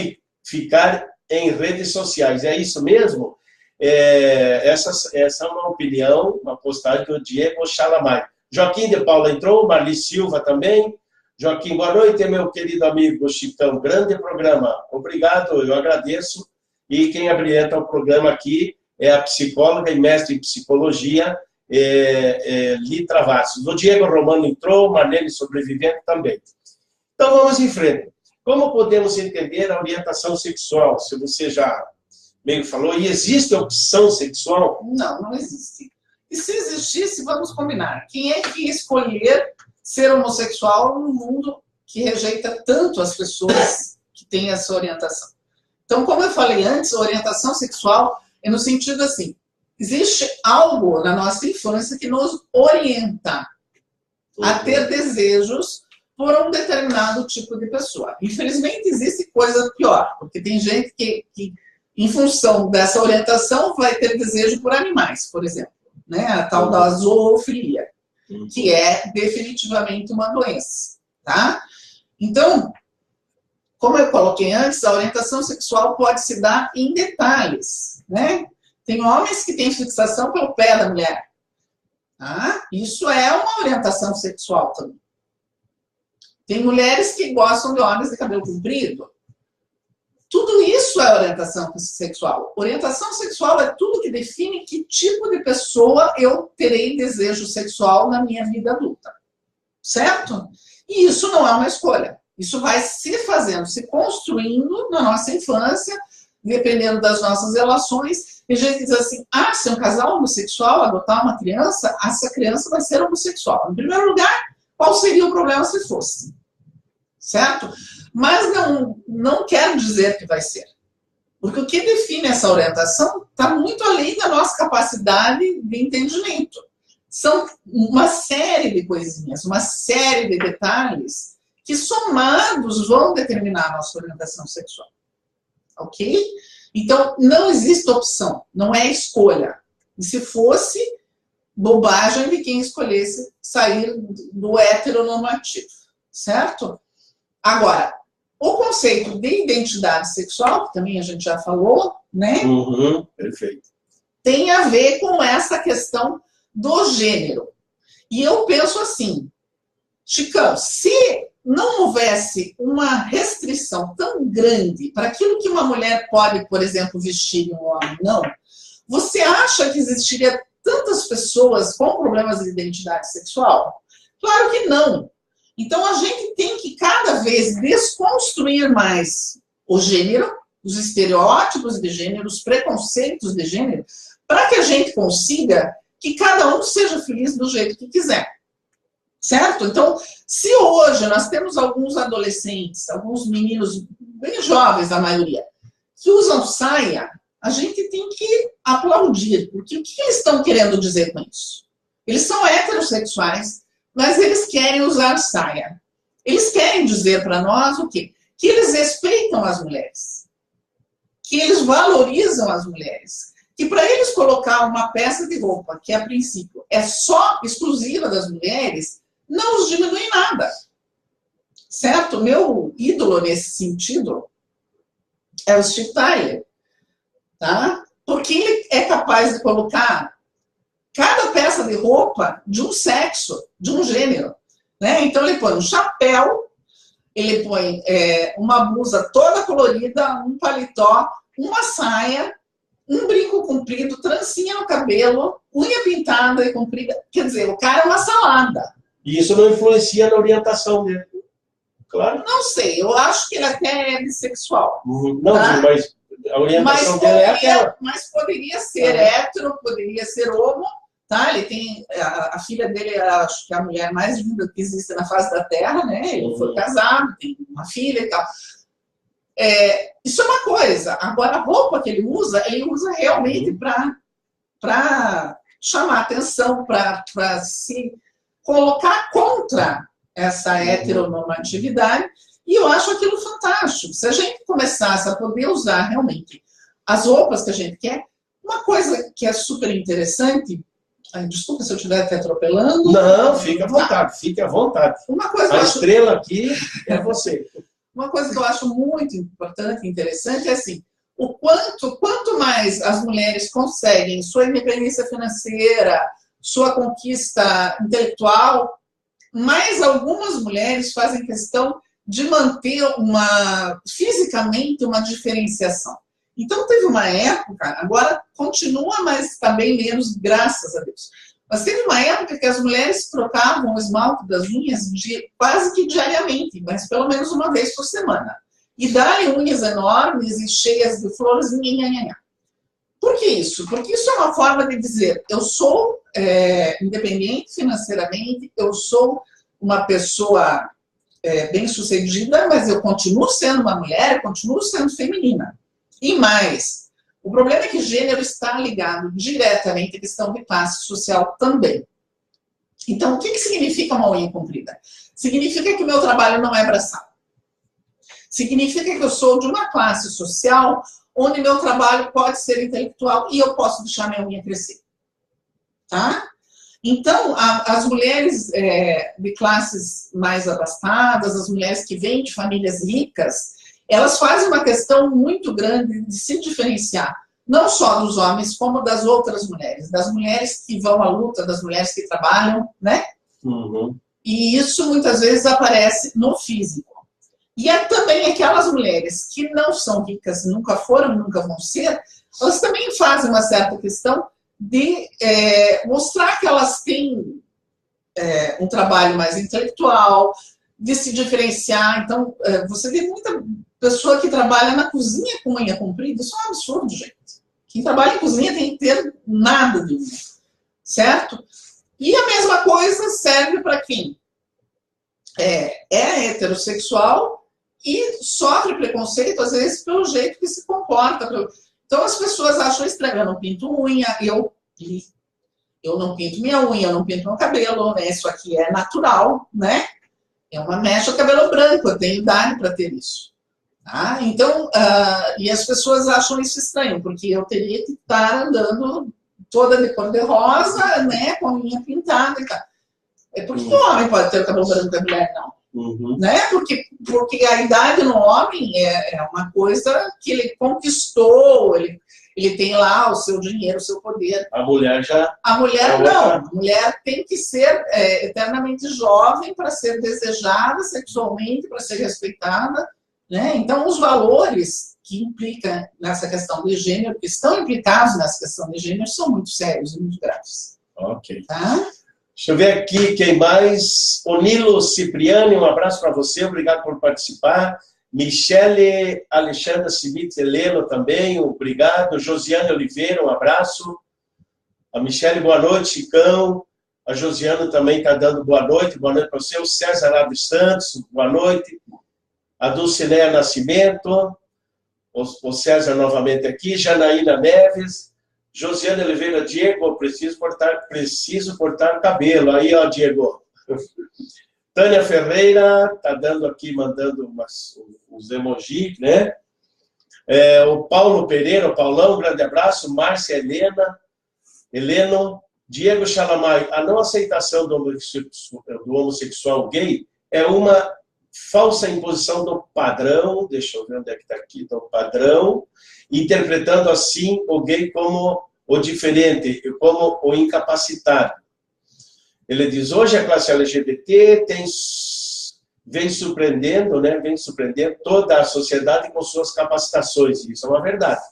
ficar em redes sociais. É isso mesmo? Essa é uma opinião, uma postagem do Diego Chalamai. Joaquim de Paula entrou, Marli Silva também. Joaquim, boa noite, meu querido amigo Chicão. Grande programa. Obrigado, eu agradeço. E quem abrilhanta o programa aqui é a psicóloga e mestre em psicologia, Li Travassos. O Diego Romano entrou, Marlene Sobrevivente também. Então vamos em frente. Como podemos entender a orientação sexual? Se você já meio falou, e existe opção sexual? Não, não existe. E se existisse, vamos combinar. Quem é que ia escolher ser homossexual num mundo que rejeita tanto as pessoas que têm essa orientação? Então, como eu falei antes, a orientação sexual é no sentido assim, existe algo na nossa infância que nos orienta a ter desejos por um determinado tipo de pessoa. Infelizmente, existe coisa pior, porque tem gente que em função dessa orientação, vai ter desejo por animais, por exemplo, né? A tal da zoofilia, que é definitivamente uma doença, tá? Então, como eu coloquei antes, a orientação sexual pode se dar em detalhes, né? Tem homens que têm fixação pelo pé da mulher, tá? Isso é uma orientação sexual também. Tem mulheres que gostam de homens de cabelo comprido. Tudo isso é orientação sexual. Orientação sexual é tudo que define que tipo de pessoa eu terei desejo sexual na minha vida adulta. Certo? E isso não é uma escolha. Isso vai se fazendo, se construindo na nossa infância, dependendo das nossas relações. E a gente diz assim, se um casal homossexual adotar uma criança, essa criança vai ser homossexual. Em primeiro lugar, qual seria o problema se fosse? Certo? Mas não quer dizer que vai ser. Porque o que define essa orientação está muito além da nossa capacidade de entendimento. São uma série de coisinhas, uma série de detalhes que somados vão determinar a nossa orientação sexual. Ok? Então, não existe opção, não é escolha. E se fosse, bobagem de quem escolhesse sair do heteronormativo. Certo? Agora, o conceito de identidade sexual, que também a gente já falou, né? Perfeito. Tem a ver com essa questão do gênero. E eu penso assim, Chicão, se não houvesse uma restrição tão grande para aquilo que uma mulher pode, por exemplo, vestir e um homem não, você acha que existiria tantas pessoas com problemas de identidade sexual? Claro que não. Então, a gente tem que cada vez desconstruir mais o gênero, os estereótipos de gênero, os preconceitos de gênero, para que a gente consiga que cada um seja feliz do jeito que quiser. Certo? Então, se hoje nós temos alguns adolescentes, alguns meninos bem jovens, a maioria, que usam saia, a gente tem que aplaudir. Porque o que eles estão querendo dizer com isso? Eles são heterossexuais, mas eles querem usar saia. Eles querem dizer para nós o quê? Que eles respeitam as mulheres. Que eles valorizam as mulheres. Que para eles colocar uma peça de roupa, que a princípio é só exclusiva das mulheres, não os diminui nada. Certo? Meu ídolo nesse sentido é o Steve Tyler. Tá? Porque ele é capaz de colocar cada peça de roupa de um sexo, de um gênero. Né? Então, ele põe um chapéu, ele põe uma blusa toda colorida, um paletó, uma saia, um brinco comprido, trancinha no cabelo, unha pintada e comprida. Quer dizer, o cara é uma salada. E isso não influencia na orientação dele. Claro. Não sei, eu acho que ele até é bissexual. Não, tá? mas a orientação dele é aquela. Mas poderia ser hétero, poderia ser homo, tá? Ele tem a filha dele, acho que é a mulher mais linda que existe na face da Terra, né? Ele foi casado, tem uma filha e tal. Isso é uma coisa. Agora, a roupa que ele usa realmente para chamar atenção, para se colocar contra essa heteronormatividade. E eu acho aquilo fantástico. Se a gente começasse a poder usar realmente as roupas que a gente quer, uma coisa que é super interessante. Desculpa se eu estiver até atropelando. Não, fique à vontade, fique à vontade. Uma coisa a estrela aqui é você. Uma coisa que eu acho muito importante e interessante é assim, quanto mais as mulheres conseguem sua independência financeira, sua conquista intelectual, mais algumas mulheres fazem questão de manter fisicamente uma diferenciação. Então, teve uma época, agora continua, mas está bem menos, graças a Deus. Mas teve uma época que as mulheres trocavam o esmalte das unhas quase que diariamente, mas pelo menos uma vez por semana. E darem unhas enormes e cheias de flores. Por que isso? Porque isso é uma forma de dizer, eu sou independente financeiramente, eu sou uma pessoa bem-sucedida, mas eu continuo sendo uma mulher, eu continuo sendo feminina. E mais, o problema é que gênero está ligado diretamente à questão de classe social também. Então, o que significa uma unha comprida? Significa que o meu trabalho não é braçal. Significa que eu sou de uma classe social onde meu trabalho pode ser intelectual e eu posso deixar minha unha crescer. Tá? Então, as mulheres de classes mais abastadas, as mulheres que vêm de famílias ricas, elas fazem uma questão muito grande de se diferenciar, não só dos homens, como das outras mulheres, das mulheres que vão à luta, das mulheres que trabalham, né? E isso muitas vezes aparece no físico. E também aquelas mulheres que não são ricas, nunca foram, nunca vão ser, elas também fazem uma certa questão de mostrar que elas têm um trabalho mais intelectual, de se diferenciar. Então, você vê muita pessoa que trabalha na cozinha com unha comprida, isso é um absurdo, gente. Quem trabalha em cozinha tem que ter nada de unha, certo? E a mesma coisa serve para quem é heterossexual e sofre preconceito, às vezes, pelo jeito que se comporta. Então, as pessoas acham estranho, eu não pinto unha, eu não pinto minha unha, eu não pinto meu cabelo, né? Isso aqui é natural, né? É uma mecha cabelo branco, eu tenho idade para ter isso. Tá? Então, e as pessoas acham isso estranho, porque eu teria que estar andando toda de cor de rosa, né, com a unha pintada e tal. Por que o homem pode ter o cabelo branco e a mulher não? Né? Porque a idade no homem é uma coisa que ele conquistou, ele tem lá o seu dinheiro, o seu poder. A mulher já... A mulher não. A mulher tem que ser eternamente jovem para ser desejada sexualmente, para ser respeitada. Né? Então, os valores que implicam nessa questão de gênero, que estão implicados nessa questão de gênero, são muito sérios e muito graves. Ok. Tá? Deixa eu ver aqui quem mais. O Nilo Cipriani, um abraço para você, obrigado por participar. Michele Alexandra Civit Heleno também, obrigado. Josiane Oliveira, um abraço. A Michele, boa noite, Chicão. A Josiane também está dando boa noite para você. O César Alves Santos, boa noite. A Dulcineia Nascimento, o César novamente aqui, Janaína Neves, Josiane Oliveira, Diego, preciso cortar cabelo. Aí, ó, Diego. Tânia Ferreira, tá dando aqui, mandando uns emojis, né? O Paulo Pereira, o Paulão, um grande abraço. Márcia Heleno, Diego Chalamai, a não aceitação do homossexual gay é uma falsa imposição do padrão, deixa eu ver onde é que está aqui, do padrão, interpretando assim o gay como o diferente, como o incapacitado. Ele diz, hoje a classe LGBT vem surpreendendo, né, toda a sociedade com suas capacitações, isso é uma verdade.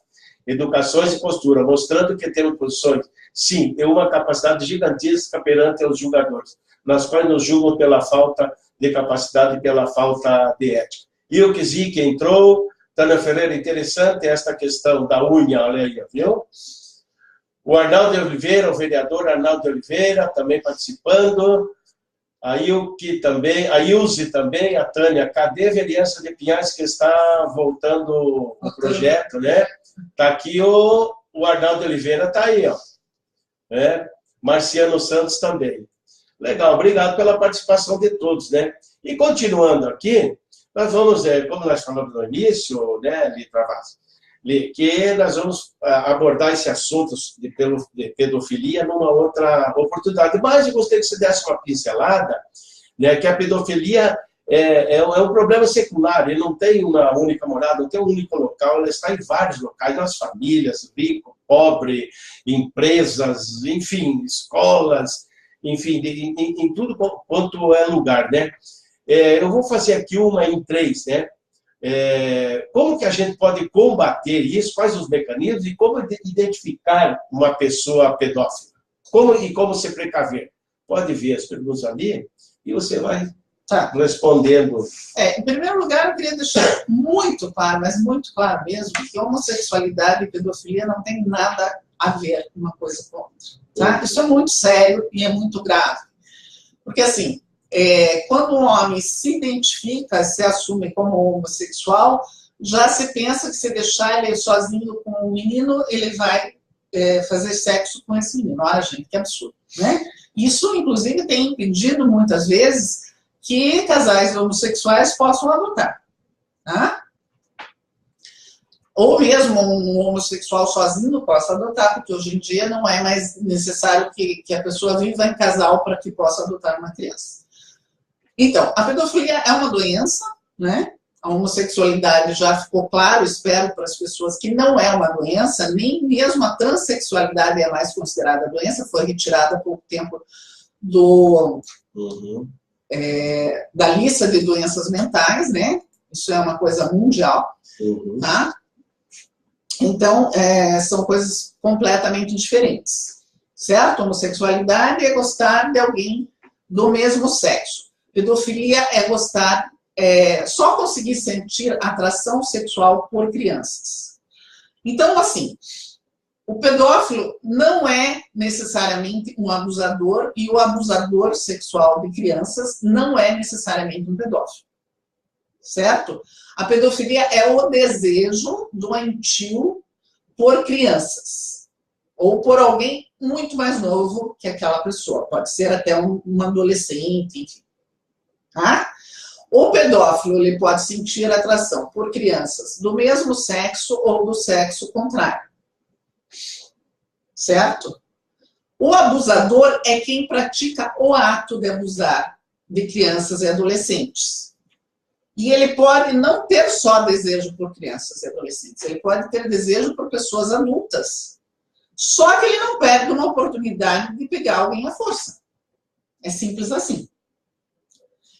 Educações e postura, mostrando que temos posições sim, é uma capacidade gigantesca perante os julgadores, nas quais nos julgam pela falta de capacidade e pela falta de ética. E o que entrou, Tânia Ferreira, interessante esta questão da unha, olha aí, viu? O Arnaldo de Oliveira, o vereador Arnaldo de Oliveira, também participando. A Ilke também, a Ilze também, a Tânia, cadê a vereança de Pinhais que está voltando o projeto, né? Está aqui o Arnaldo de Oliveira, está aí, ó. Né? Marciano Santos também. Legal, obrigado pela participação de todos, né? E continuando aqui, nós vamos, como nós falamos no início, né, Litra Vaz, que nós vamos abordar esse assunto de pedofilia numa outra oportunidade. Mas eu gostaria que você desse uma pincelada, né, que a pedofilia é um problema secular, ele não tem uma única morada, não tem um único local, ela está em vários locais, nas famílias, rico, pobre, empresas, enfim, escolas, enfim, em tudo quanto é lugar, né? Eu vou fazer aqui uma em 3, né? Como que a gente pode combater isso, quais os mecanismos e como identificar uma pessoa pedófila? Como se precaver? Pode ver as perguntas ali e você vai respondendo. Em primeiro lugar, eu queria deixar muito claro, mas muito claro mesmo, que homossexualidade e pedofilia não tem nada a ver uma coisa com a outra. Tá? Isso é muito sério e é muito grave. Porque, assim, quando um homem se identifica, se assume como homossexual, já se pensa que se deixar ele sozinho com um menino, ele vai fazer sexo com esse menino. Olha, gente, que absurdo, né? Isso, inclusive, tem impedido, muitas vezes, que casais homossexuais possam adotar. Tá? Ou mesmo um homossexual sozinho possa adotar, porque hoje em dia não é mais necessário que a pessoa viva em casal para que possa adotar uma criança. Então, a pedofilia é uma doença, né? A homossexualidade já ficou claro, espero para as pessoas que não é uma doença, nem mesmo a transexualidade é mais considerada doença, foi retirada há pouco tempo da lista de doenças mentais, né? Isso é uma coisa mundial, tá? Então, são coisas completamente diferentes, certo? Homossexualidade é gostar de alguém do mesmo sexo. Pedofilia é gostar, só conseguir sentir atração sexual por crianças. Então, assim, o pedófilo não é necessariamente um abusador e o abusador sexual de crianças não é necessariamente um pedófilo, certo? A pedofilia é o desejo doentio por crianças ou por alguém muito mais novo que aquela pessoa. Pode ser até um adolescente, enfim. Tá? O pedófilo ele pode sentir atração por crianças do mesmo sexo ou do sexo contrário. Certo? O abusador é quem pratica o ato de abusar de crianças e adolescentes. E ele pode não ter só desejo por crianças e adolescentes, ele pode ter desejo por pessoas adultas. Só que ele não perde uma oportunidade de pegar alguém à força. É simples assim.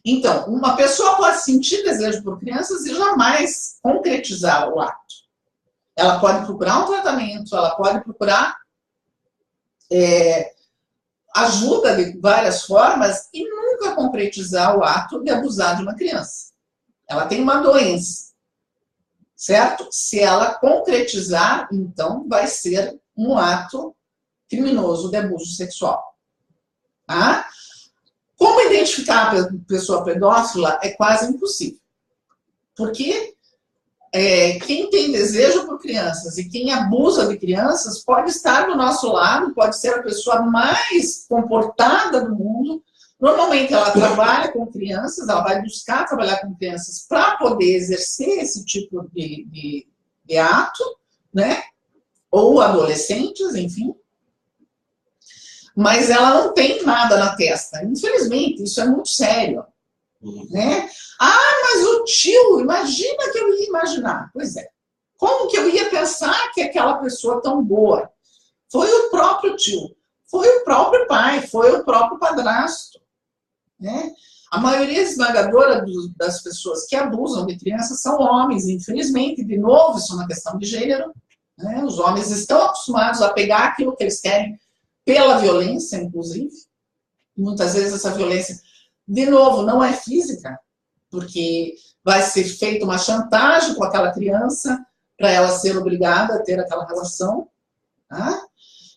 Então, uma pessoa pode sentir desejo por crianças e jamais concretizar o ato. Ela pode procurar um tratamento, ela pode procurar ajuda de várias formas e nunca concretizar o ato de abusar de uma criança. Ela tem uma doença, certo? Se ela concretizar, então vai ser um ato criminoso de abuso sexual. Tá? Como identificar a pessoa pedófila é quase impossível. Porque quem tem desejo por crianças e quem abusa de crianças pode estar do nosso lado, pode ser a pessoa mais comportada do mundo. Normalmente ela trabalha com crianças, ela vai buscar trabalhar com crianças para poder exercer esse tipo de ato, né? Ou adolescentes, enfim. Mas ela não tem nada na testa. Infelizmente, isso é muito sério. Né? Mas o tio, imagina que eu ia imaginar. Pois é. Como que eu ia pensar que aquela pessoa tão boa? Foi o próprio tio, foi o próprio pai, foi o próprio padrasto. Né? A maioria esmagadora das pessoas que abusam de crianças são homens, infelizmente. De novo, isso é uma questão de gênero. Né? Os homens estão acostumados a pegar aquilo que eles querem pela violência, inclusive. Muitas vezes essa violência, de novo, não é física, porque vai ser feita uma chantagem com aquela criança para ela ser obrigada a ter aquela relação. Tá?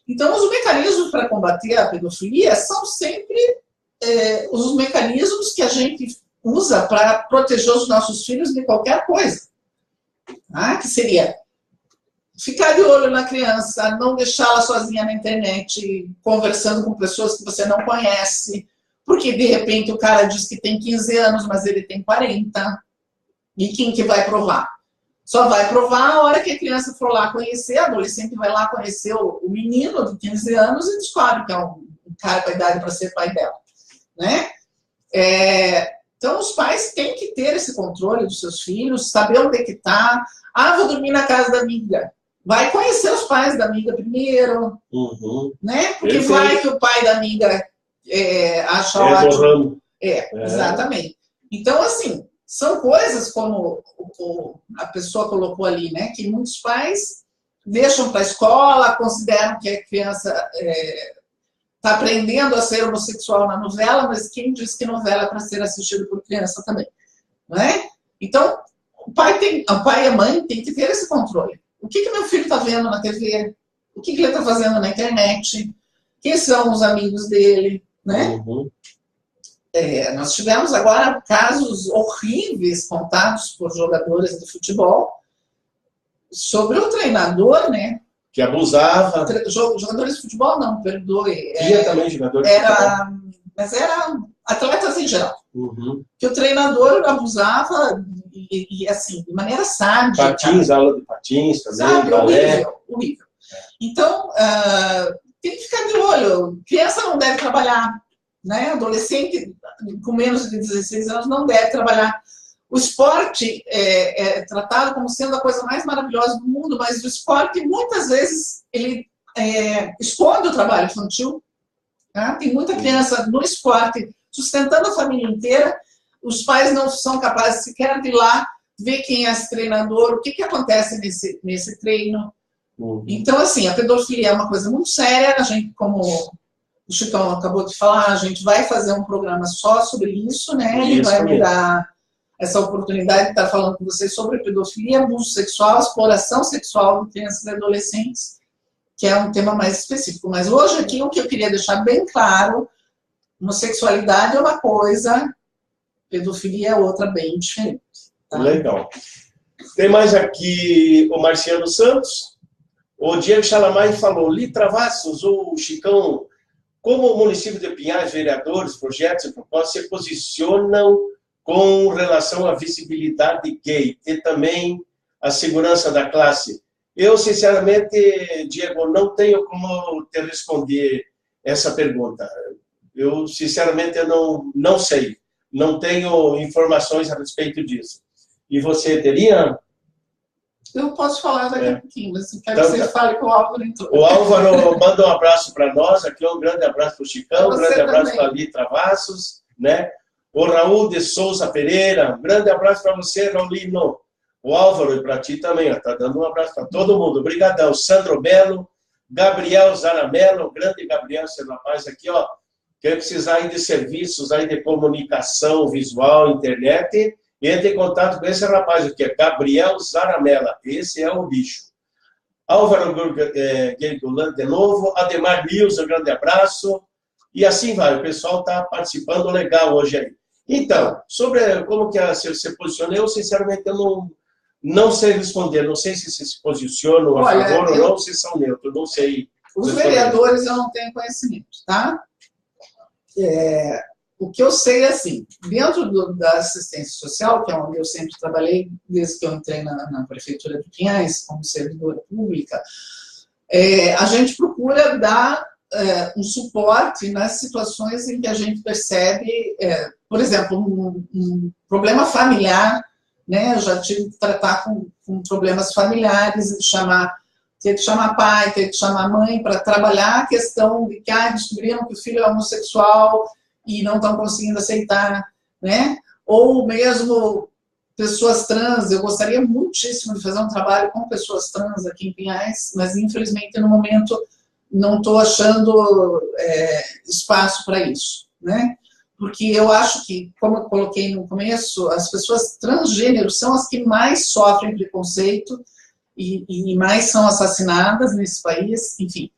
Então, os mecanismos para combater a pedofilia são sempre os mecanismos que a gente usa para proteger os nossos filhos de qualquer coisa. Tá? Que seria ficar de olho na criança, não deixá-la sozinha na internet, conversando com pessoas que você não conhece, porque de repente o cara diz que tem 15 anos, mas ele tem 40. E quem que vai provar? Só vai provar a hora que a criança for lá conhecer, a adolescente vai lá conhecer o menino de 15 anos e descobre que é um cara com a idade para ser pai dela. Né? Então, os pais têm que ter esse controle dos seus filhos, saber onde é que está. Ah, vou dormir na casa da amiga. Vai conhecer os pais da amiga primeiro, né? Porque vai que o pai da amiga acha ótimo. Exatamente. Então, assim, são coisas como a pessoa colocou ali, né? Que muitos pais deixam para a escola, consideram que a criança está aprendendo a ser homossexual na novela, mas quem diz que novela é para ser assistida por criança também, né? Então, o pai e a mãe têm que ter esse controle. O que meu filho está vendo na TV? O que ele está fazendo na internet? Quem são os amigos dele? Né? Nós tivemos agora casos horríveis contados por jogadores de futebol sobre o treinador, né? Que abusava. Jogadores de futebol não, perdoe. Tinha também jogadores de futebol. Mas eram atletas em geral. Que o treinador abusava e assim, de maneira sádica. Patins, aula de patins também. Sabe, horrível. Então, tem que ficar de olho. Criança não deve trabalhar, né? Adolescente com menos de 16 anos não deve trabalhar. O esporte é tratado como sendo a coisa mais maravilhosa do mundo, mas o esporte, muitas vezes, ele esconde o trabalho infantil. Tá? Tem muita criança no esporte sustentando a família inteira, os pais não são capazes sequer de ir lá ver quem é esse treinador, o que acontece nesse treino. Então, assim, a pedofilia é uma coisa muito séria, a gente, como o Chicão acabou de falar, a gente vai fazer um programa só sobre isso, né? Ele vai me dar essa oportunidade de estar falando com vocês sobre pedofilia, abuso sexual, exploração sexual de crianças e adolescentes, que é um tema mais específico. Mas hoje aqui o que eu queria deixar bem claro, homossexualidade é uma coisa, pedofilia é outra bem diferente. Tá? Legal. Tem mais aqui o Marciano Santos. O Diego Chalamai falou, Li Travassos, o Chicão, como o município de Pinhais, vereadores, projetos e propostas se posicionam com relação à visibilidade gay e também a segurança da classe? Eu, sinceramente, Diego, não tenho como te responder essa pergunta. Eu, sinceramente, não sei. Não tenho informações a respeito disso. E você teria? Eu posso falar daqui a pouquinho, mas eu quero que você fale com o Álvaro. Então. O Álvaro manda um abraço para nós, aqui um grande abraço para o Chicão, um grande abraço para a Li Travassos, né? O Raul de Souza Pereira, um grande abraço para você, Raulino. O Álvaro, e para ti também, está dando um abraço para todo mundo. Obrigadão. Sandro Belo, Gabriel Zaramelo, grande Gabriel, seu rapaz aqui, ó. Quer precisar aí de serviços aí de comunicação visual, internet, entre em contato com esse rapaz aqui, é Gabriel Zaramela. Esse é o bicho. Álvaro Guergulan de novo, Ademar Mills, um grande abraço. E assim vai, o pessoal está participando legal hoje aí. Então, sobre como que você se posiciona, eu sinceramente eu não sei responder, não sei se se posicionam a favor ou não, se são neutros, não sei. Os vereadores eu não tenho conhecimento, tá? O que eu sei é assim, dentro da assistência social, que é onde eu sempre trabalhei, desde que eu entrei na Prefeitura de Pinhais, como servidora pública, a gente procura dar um suporte nas situações em que a gente percebe, por exemplo, um problema familiar, né? Eu já tive que tratar com problemas familiares, ter que chamar pai, ter que chamar mãe para trabalhar a questão de que descobriram que o filho é homossexual e não estão conseguindo aceitar, né? Ou mesmo pessoas trans. Eu gostaria muitíssimo de fazer um trabalho com pessoas trans aqui em Pinhais, mas infelizmente no momento não estou achando espaço para isso, né? Porque eu acho que, como eu coloquei no começo, as pessoas transgênero são as que mais sofrem preconceito e mais são assassinadas nesse país, enfim.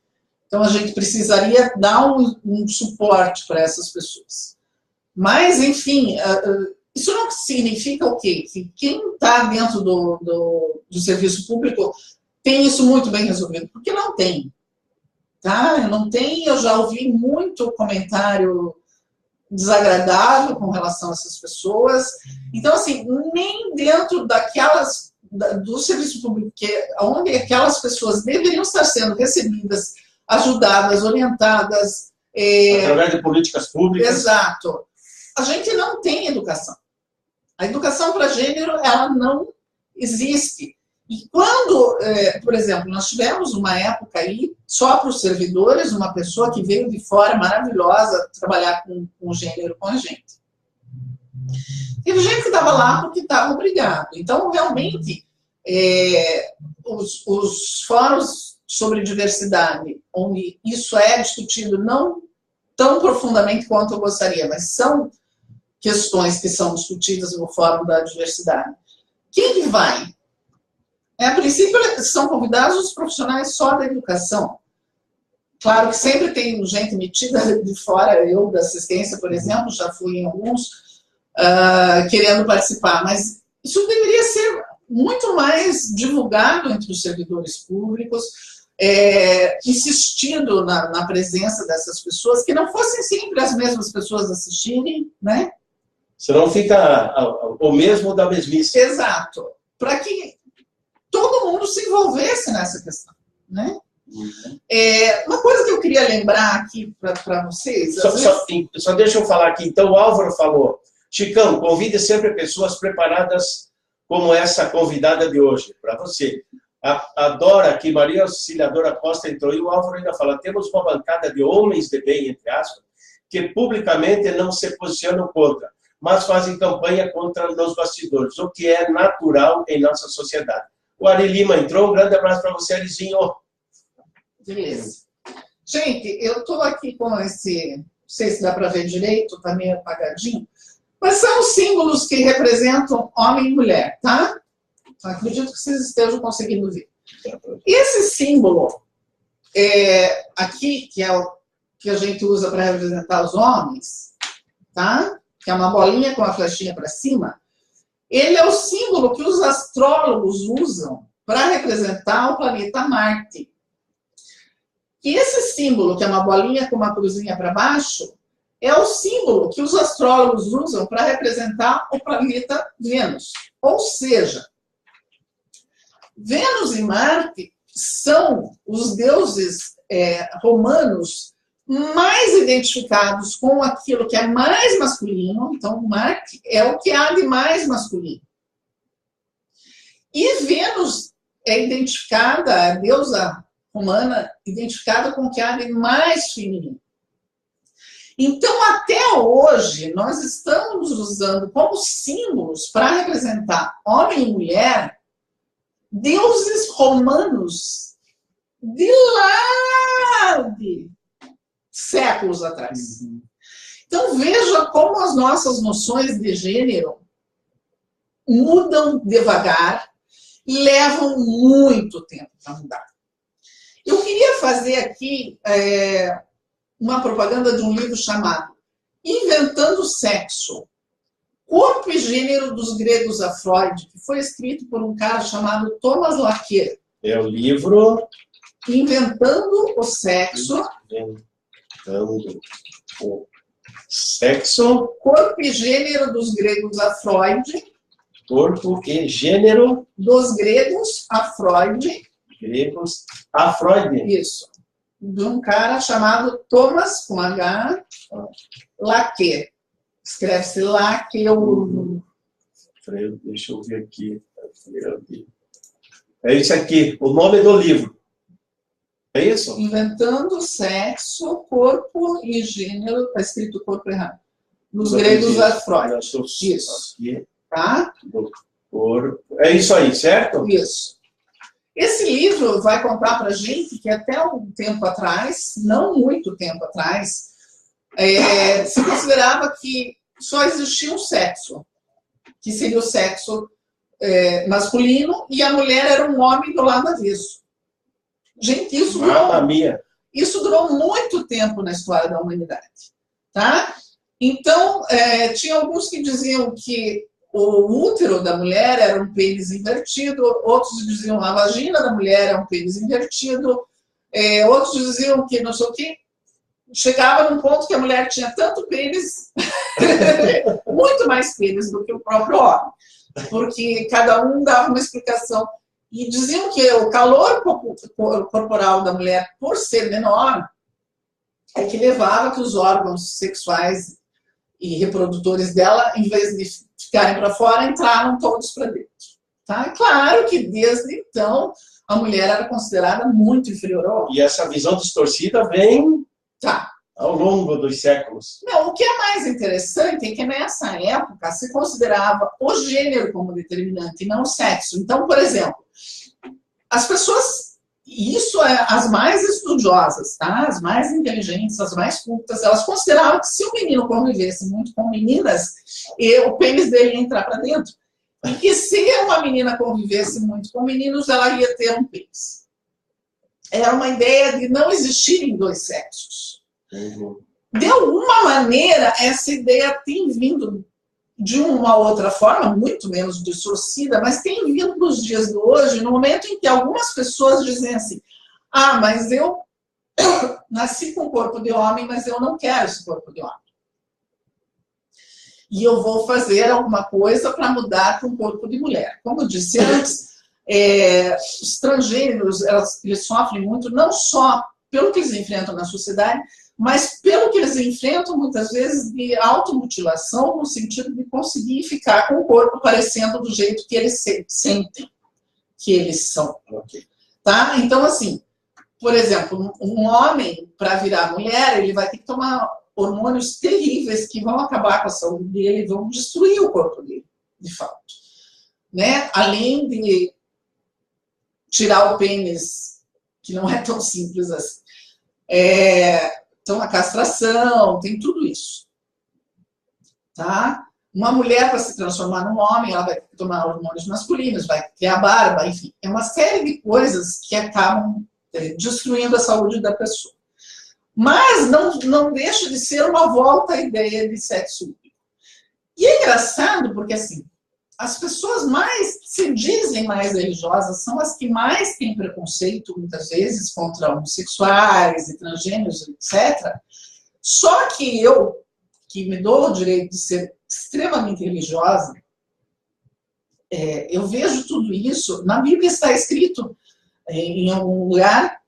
Então, a gente precisaria dar um suporte para essas pessoas. Mas, enfim, isso não significa o quê? Que quem está dentro do serviço público tem isso muito bem resolvido, porque não tem. Tá? Não tem, eu já ouvi muito comentário desagradável com relação a essas pessoas. Então, assim, nem dentro do serviço público, onde aquelas pessoas deveriam estar sendo recebidas, ajudadas, orientadas. Através de políticas públicas. Exato. A gente não tem educação. A educação para gênero, ela não existe. E quando, por exemplo, nós tivemos uma época aí, só para os servidores, uma pessoa que veio de fora, maravilhosa, trabalhar com gênero com a gente. Teve gente que estava lá porque estava obrigado. Então, realmente, os fóruns sobre diversidade, onde isso é discutido não tão profundamente quanto eu gostaria, mas são questões que são discutidas no Fórum da Diversidade. Quem que vai? A princípio, são convidados os profissionais só da educação. Claro que sempre tem gente metida de fora, eu da assistência, por exemplo, já fui em alguns, querendo participar, mas isso deveria ser muito mais divulgado entre os servidores públicos, insistindo na presença dessas pessoas, que não fossem sempre as mesmas pessoas assistirem, né? Senão fica o mesmo da mesmice. Exato. Para que todo mundo se envolvesse nessa questão, né? Uhum. Uma coisa que eu queria lembrar aqui para vocês... Só deixa eu falar aqui. Então, o Álvaro falou, Chicão, convide sempre pessoas preparadas como essa convidada de hoje, para você. A Dora, que Maria Auxiliadora Costa entrou, e o Álvaro ainda fala, temos uma bancada de homens de bem, entre aspas, que publicamente não se posicionam contra, mas fazem campanha contra nos bastidores, o que é natural em nossa sociedade. O Ari Lima entrou, um grande abraço para você, Arizinho. Beleza. Gente, eu estou aqui com esse, não sei se dá para ver direito, está meio apagadinho, mas são símbolos que representam homem e mulher, tá? Então, acredito que vocês estejam conseguindo ver. Esse símbolo aqui, que é o que a gente usa para representar os homens, tá? Que é uma bolinha com a flechinha para cima, ele é o símbolo que os astrólogos usam para representar o planeta Marte. E esse símbolo, que é uma bolinha com uma cruzinha para baixo, é o símbolo que os astrólogos usam para representar o planeta Vênus. Ou seja, Vênus e Marte são os deuses romanos mais identificados com aquilo que é mais masculino. Então, Marte é o que há de mais masculino. E Vênus é identificada, a deusa romana, identificada com o que há de mais feminino. Então, até hoje, nós estamos usando como símbolos para representar homem e mulher deuses romanos de lá de séculos atrás. Então, veja como as nossas noções de gênero mudam devagar e levam muito tempo para mudar. Eu queria fazer aqui uma propaganda de um livro chamado Inventando o Sexo, Corpo e Gênero dos Gregos a Freud, que foi escrito por um cara chamado Thomas Laqueur. É o livro... Inventando o Sexo... Inventando o Sexo... Corpo e Gênero dos Gregos a Freud. Corpo e Gênero... Dos Gregos a Freud. Gregos a Freud. Isso. De um cara chamado Thomas, com H, Laqueur. Escreve-se Laqueur. Deixa eu ver aqui. É isso aqui, o nome do livro. É isso? Inventando Sexo, Corpo e Gênero. Está escrito corpo errado. Dos gregos a Freud. Isso. Aqui, tá? do corpo. É isso aí, certo? Isso. Esse livro vai contar para a gente que até um tempo atrás, não muito tempo atrás, se considerava que só existia um sexo, que seria o sexo masculino, e a mulher era um homem do lado avesso. Gente, isso durou muito tempo na história da humanidade. Tá? Então, tinha alguns que diziam que o útero da mulher era um pênis invertido, outros diziam que a vagina da mulher é um pênis invertido, outros diziam que não sei o quê. Chegava num ponto que a mulher tinha tanto pênis, muito mais pênis do que o próprio homem, porque cada um dava uma explicação. E diziam que o calor corporal da mulher, por ser menor, é que levava que os órgãos sexuais e reprodutores dela, em vez de ficarem para fora, entraram todos para dentro. Tá? Claro que desde então a mulher era considerada muito inferior ao homem. E essa visão distorcida vem ao longo dos séculos. Não, o que é mais interessante é que nessa época se considerava o gênero como determinante e não o sexo. Então, por exemplo, as pessoas... Isso é as mais estudiosas, tá? As mais inteligentes, as mais cultas, elas consideravam que se o menino convivesse muito com meninas, o pênis dele ia entrar para dentro. E que se uma menina convivesse muito com meninos, ela ia ter um pênis. Era uma ideia de não existirem dois sexos. Uhum. De alguma maneira, essa ideia tem vindo de uma outra forma, muito menos distorcida, mas tem vindo nos dias de hoje, no momento em que algumas pessoas dizem assim, mas eu nasci com corpo de homem, mas eu não quero esse corpo de homem. E eu vou fazer alguma coisa para mudar para um corpo de mulher. Como eu disse antes, os transgêneros, eles sofrem muito, não só pelo que eles enfrentam na sociedade, mas pelo que eles enfrentam, muitas vezes, de automutilação, no sentido de conseguir ficar com o corpo parecendo do jeito que eles sentem que eles são. Okay. Tá? Então, assim, por exemplo, um homem, para virar mulher, ele vai ter que tomar hormônios terríveis que vão acabar com a saúde dele, vão destruir o corpo dele, de fato. Né? Além de tirar o pênis, que não é tão simples assim. Então, a castração, tem tudo isso. Tá? Uma mulher, para se transformar num homem, ela vai tomar hormônios masculinos, vai ter a barba, enfim. É uma série de coisas que acabam destruindo a saúde da pessoa. Mas não deixa de ser uma volta à ideia de sexo único. E é engraçado porque, assim, as pessoas mais, se dizem mais religiosas, são as que mais têm preconceito, muitas vezes, contra homossexuais e transgêneros, etc. Só que eu, que me dou o direito de ser extremamente religiosa, eu vejo tudo isso. Na Bíblia está escrito, em algum lugar,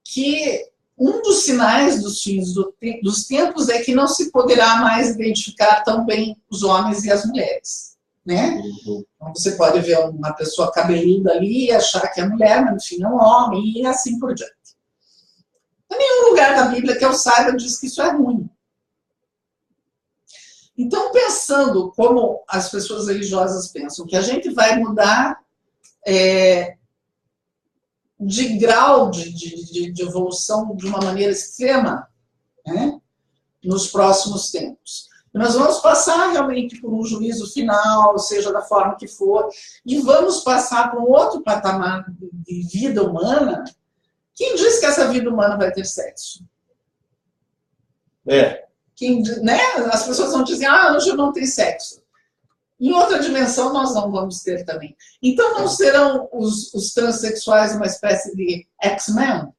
que um dos sinais dos fins dos tempos é que não se poderá mais identificar tão bem os homens e as mulheres. Né? Uhum. Então, você pode ver uma pessoa cabeluda ali e achar que é mulher, mas no fim é um homem, e assim por diante. Em nenhum lugar da Bíblia que eu saiba diz que isso é ruim. Então, pensando como as pessoas religiosas pensam, que a gente vai mudar de grau de evolução de uma maneira extrema, né, nos próximos tempos. Nós vamos passar realmente por um juízo final, seja da forma que for, e vamos passar por um outro patamar de vida humana. Quem diz que essa vida humana vai ter sexo? Né? As pessoas vão dizer, hoje não tem sexo. Em outra dimensão nós não vamos ter também. Então não serão os transexuais uma espécie de X-Men?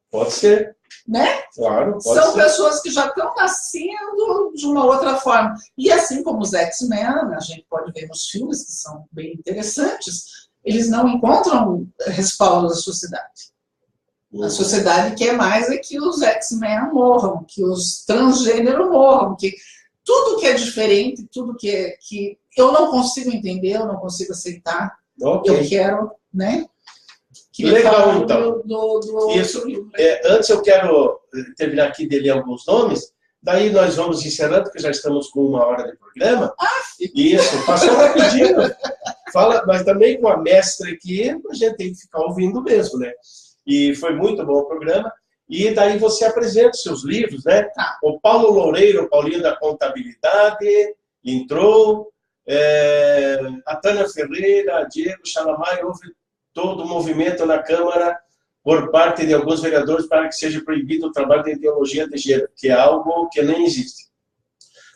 Pode ser. Né? Claro, pode São ser. pessoas que já estão nascendo de uma outra forma. E assim como os X-Men, a gente pode ver nos filmes, que são bem interessantes, eles não encontram respaldo da sociedade. A sociedade quer mais é que os X-Men morram, que os transgêneros morram, que tudo que é diferente, tudo que eu não consigo entender, eu não consigo aceitar, eu quero, né? Legal, então. Isso. Antes eu quero terminar aqui de ler alguns nomes, daí nós vamos encerrando, porque já estamos com 1 hora de programa. Isso, passou rapidinho. Fala, mas também com a mestra aqui, a gente tem que ficar ouvindo mesmo, né? E foi muito bom o programa. E daí você apresenta os seus livros, né? O Paulo Loureiro, o Paulinho da Contabilidade, entrou. A Tânia Ferreira, Diego Chalamai, houve todo o movimento na Câmara por parte de alguns vereadores para que seja proibido o trabalho de ideologia de gênero, que é algo que nem existe.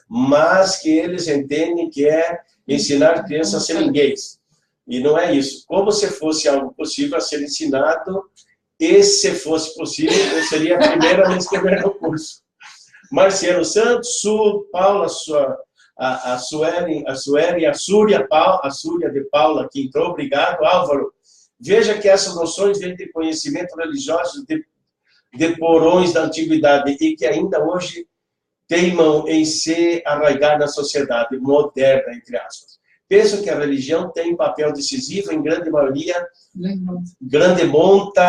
Mas que eles entendem que é ensinar crianças a serem gays. E não é isso. Como se fosse algo possível a ser ensinado, e se fosse possível, eu seria a primeira a me inscrever no curso. Marciano Santos, Paula, a Sueli, a Súria de Paula, que entrou, obrigado. Álvaro, veja que essas noções vêm de conhecimento religioso de porões da antiguidade e que ainda hoje teimam em se arraigar na sociedade moderna, entre aspas. Penso que a religião tem papel decisivo, em grande maioria, grande monta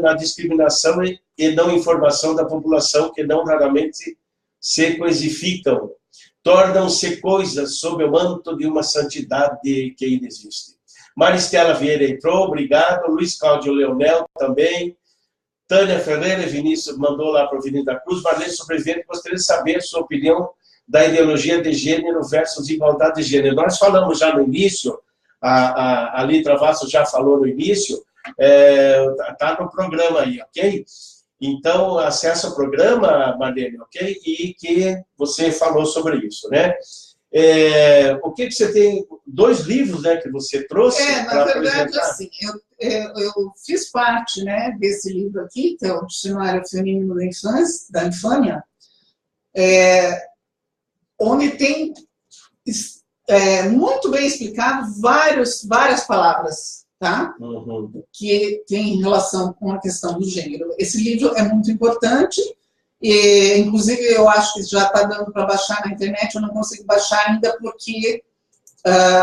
na discriminação e não informação da população, que não raramente se coisificam, tornam-se coisas sob o manto de uma santidade que ainda existe. Maristela Vieira entrou, obrigado. Luiz Cláudio Leonel também. Tânia Ferreira e Vinícius mandou lá para o Vinícius da Cruz. Marlene Sobrevivente, gostaria de saber a sua opinião da ideologia de gênero versus igualdade de gênero. Nós falamos já no início, a Litra Vasso já falou no início, está no programa aí, ok? Então, acessa o programa, Marlene, ok? E que você falou sobre isso, né? O que você tem? 2 livros, né, que você trouxe para apresentar? Na verdade, assim, eu fiz parte, né, desse livro aqui, que é o Dicionário Feminino da Infâmia, onde tem muito bem explicado várias palavras, tá? Uhum. Que tem relação com a questão do gênero. Esse livro é muito importante, e, inclusive, eu acho que já está dando para baixar na internet. Eu não consigo baixar ainda porque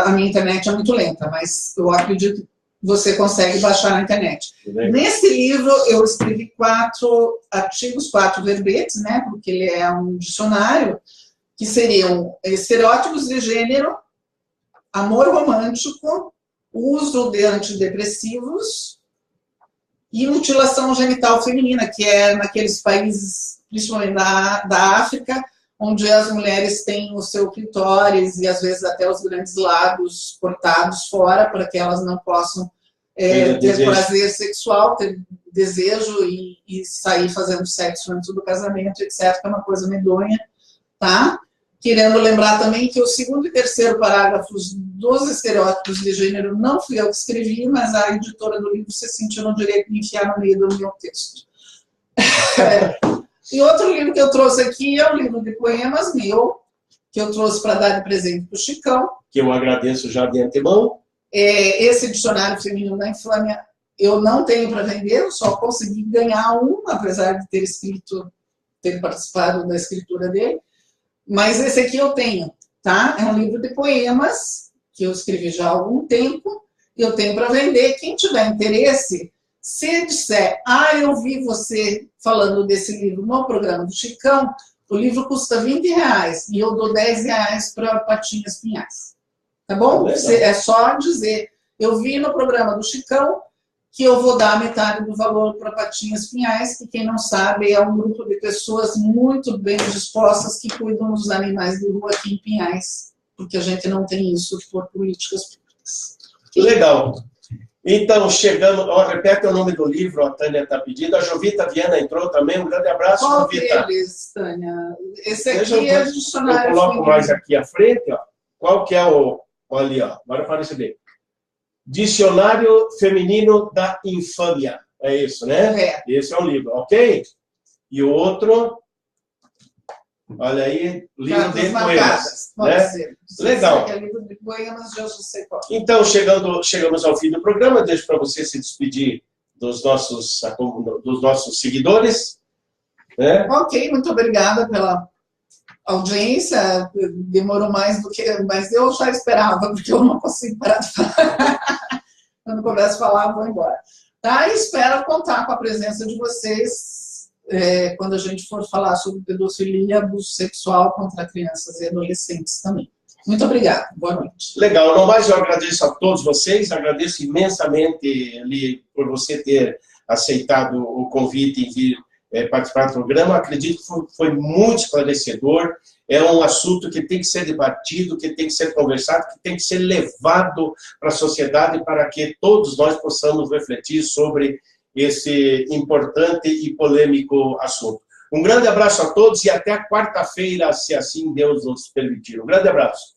a minha internet é muito lenta, mas eu acredito que você consegue baixar na internet. Nesse livro, eu escrevi 4 artigos, 4 verbetes, né, porque ele é um dicionário, que seriam estereótipos de gênero, amor romântico, uso de antidepressivos e mutilação genital feminina, que é naqueles países, principalmente da África, onde as mulheres têm o seu clitóris e às vezes até os grandes lábios cortados fora para que elas não possam ter prazer sexual, ter desejo e sair fazendo sexo antes do casamento, etc., que é uma coisa medonha, tá? Querendo lembrar também que o 2º e 3º parágrafos dos estereótipos de gênero não fui eu que escrevi, mas a editora do livro se sentiu no direito de enfiar no meio do meu texto. E outro livro que eu trouxe aqui é um livro de poemas meu, que eu trouxe para dar de presente para o Chicão. Que eu agradeço já de antemão. Esse Dicionário Feminino da Infâmia eu não tenho para vender, eu só consegui ganhar um, apesar de ter participado da escritura dele. Mas esse aqui eu tenho, tá? É um livro de poemas, que eu escrevi já há algum tempo, e eu tenho para vender. Quem tiver interesse, se disser, eu vi você falando desse livro no programa do Chicão, o livro custa R$20 e eu dou R$10 para Patinhas Pinhais. Tá bom? É só dizer, eu vi no programa do Chicão que eu vou dar metade do valor para Patinhas Pinhais, que quem não sabe é um grupo de pessoas muito bem dispostas que cuidam dos animais de rua aqui em Pinhais, porque a gente não tem isso por políticas públicas. Legal. Então, chegamos... repete o nome do livro, a Tânia está pedindo. A Jovita Viana entrou também. Um grande abraço, Qual Jovita. Qual deles, Tânia? Esse aqui é o dicionário. Eu coloco mais aqui à frente. Ó. Qual que é o... Olha ali, ó. Agora aparece bem. Dicionário Feminino da Infâmia. É isso, né? Esse é um livro, ok? E o outro... Olha aí, livro de poemas. Né? Legal. É livro de poemas, eu já sei qual. Então, chegamos ao fim do programa. Deixo para você se despedir dos nossos seguidores. Né? Ok, muito obrigada pela audiência. Demorou mais do que... Mas eu já esperava, porque eu não consigo parar de falar. Quando começo a falar, eu vou embora. Tá? E espero contar com a presença de vocês quando a gente for falar sobre pedofilia e abuso sexual contra crianças e adolescentes também. Muito obrigada. Boa noite. Legal. No mais, eu agradeço a todos vocês, agradeço imensamente, Eli, por você ter aceitado o convite e vir participar do programa. Acredito que foi muito esclarecedor. É um assunto que tem que ser debatido, que tem que ser conversado, que tem que ser levado para a sociedade para que todos nós possamos refletir sobre esse importante e polêmico assunto. Um grande abraço a todos e até quarta-feira, se assim Deus nos permitir. Um grande abraço.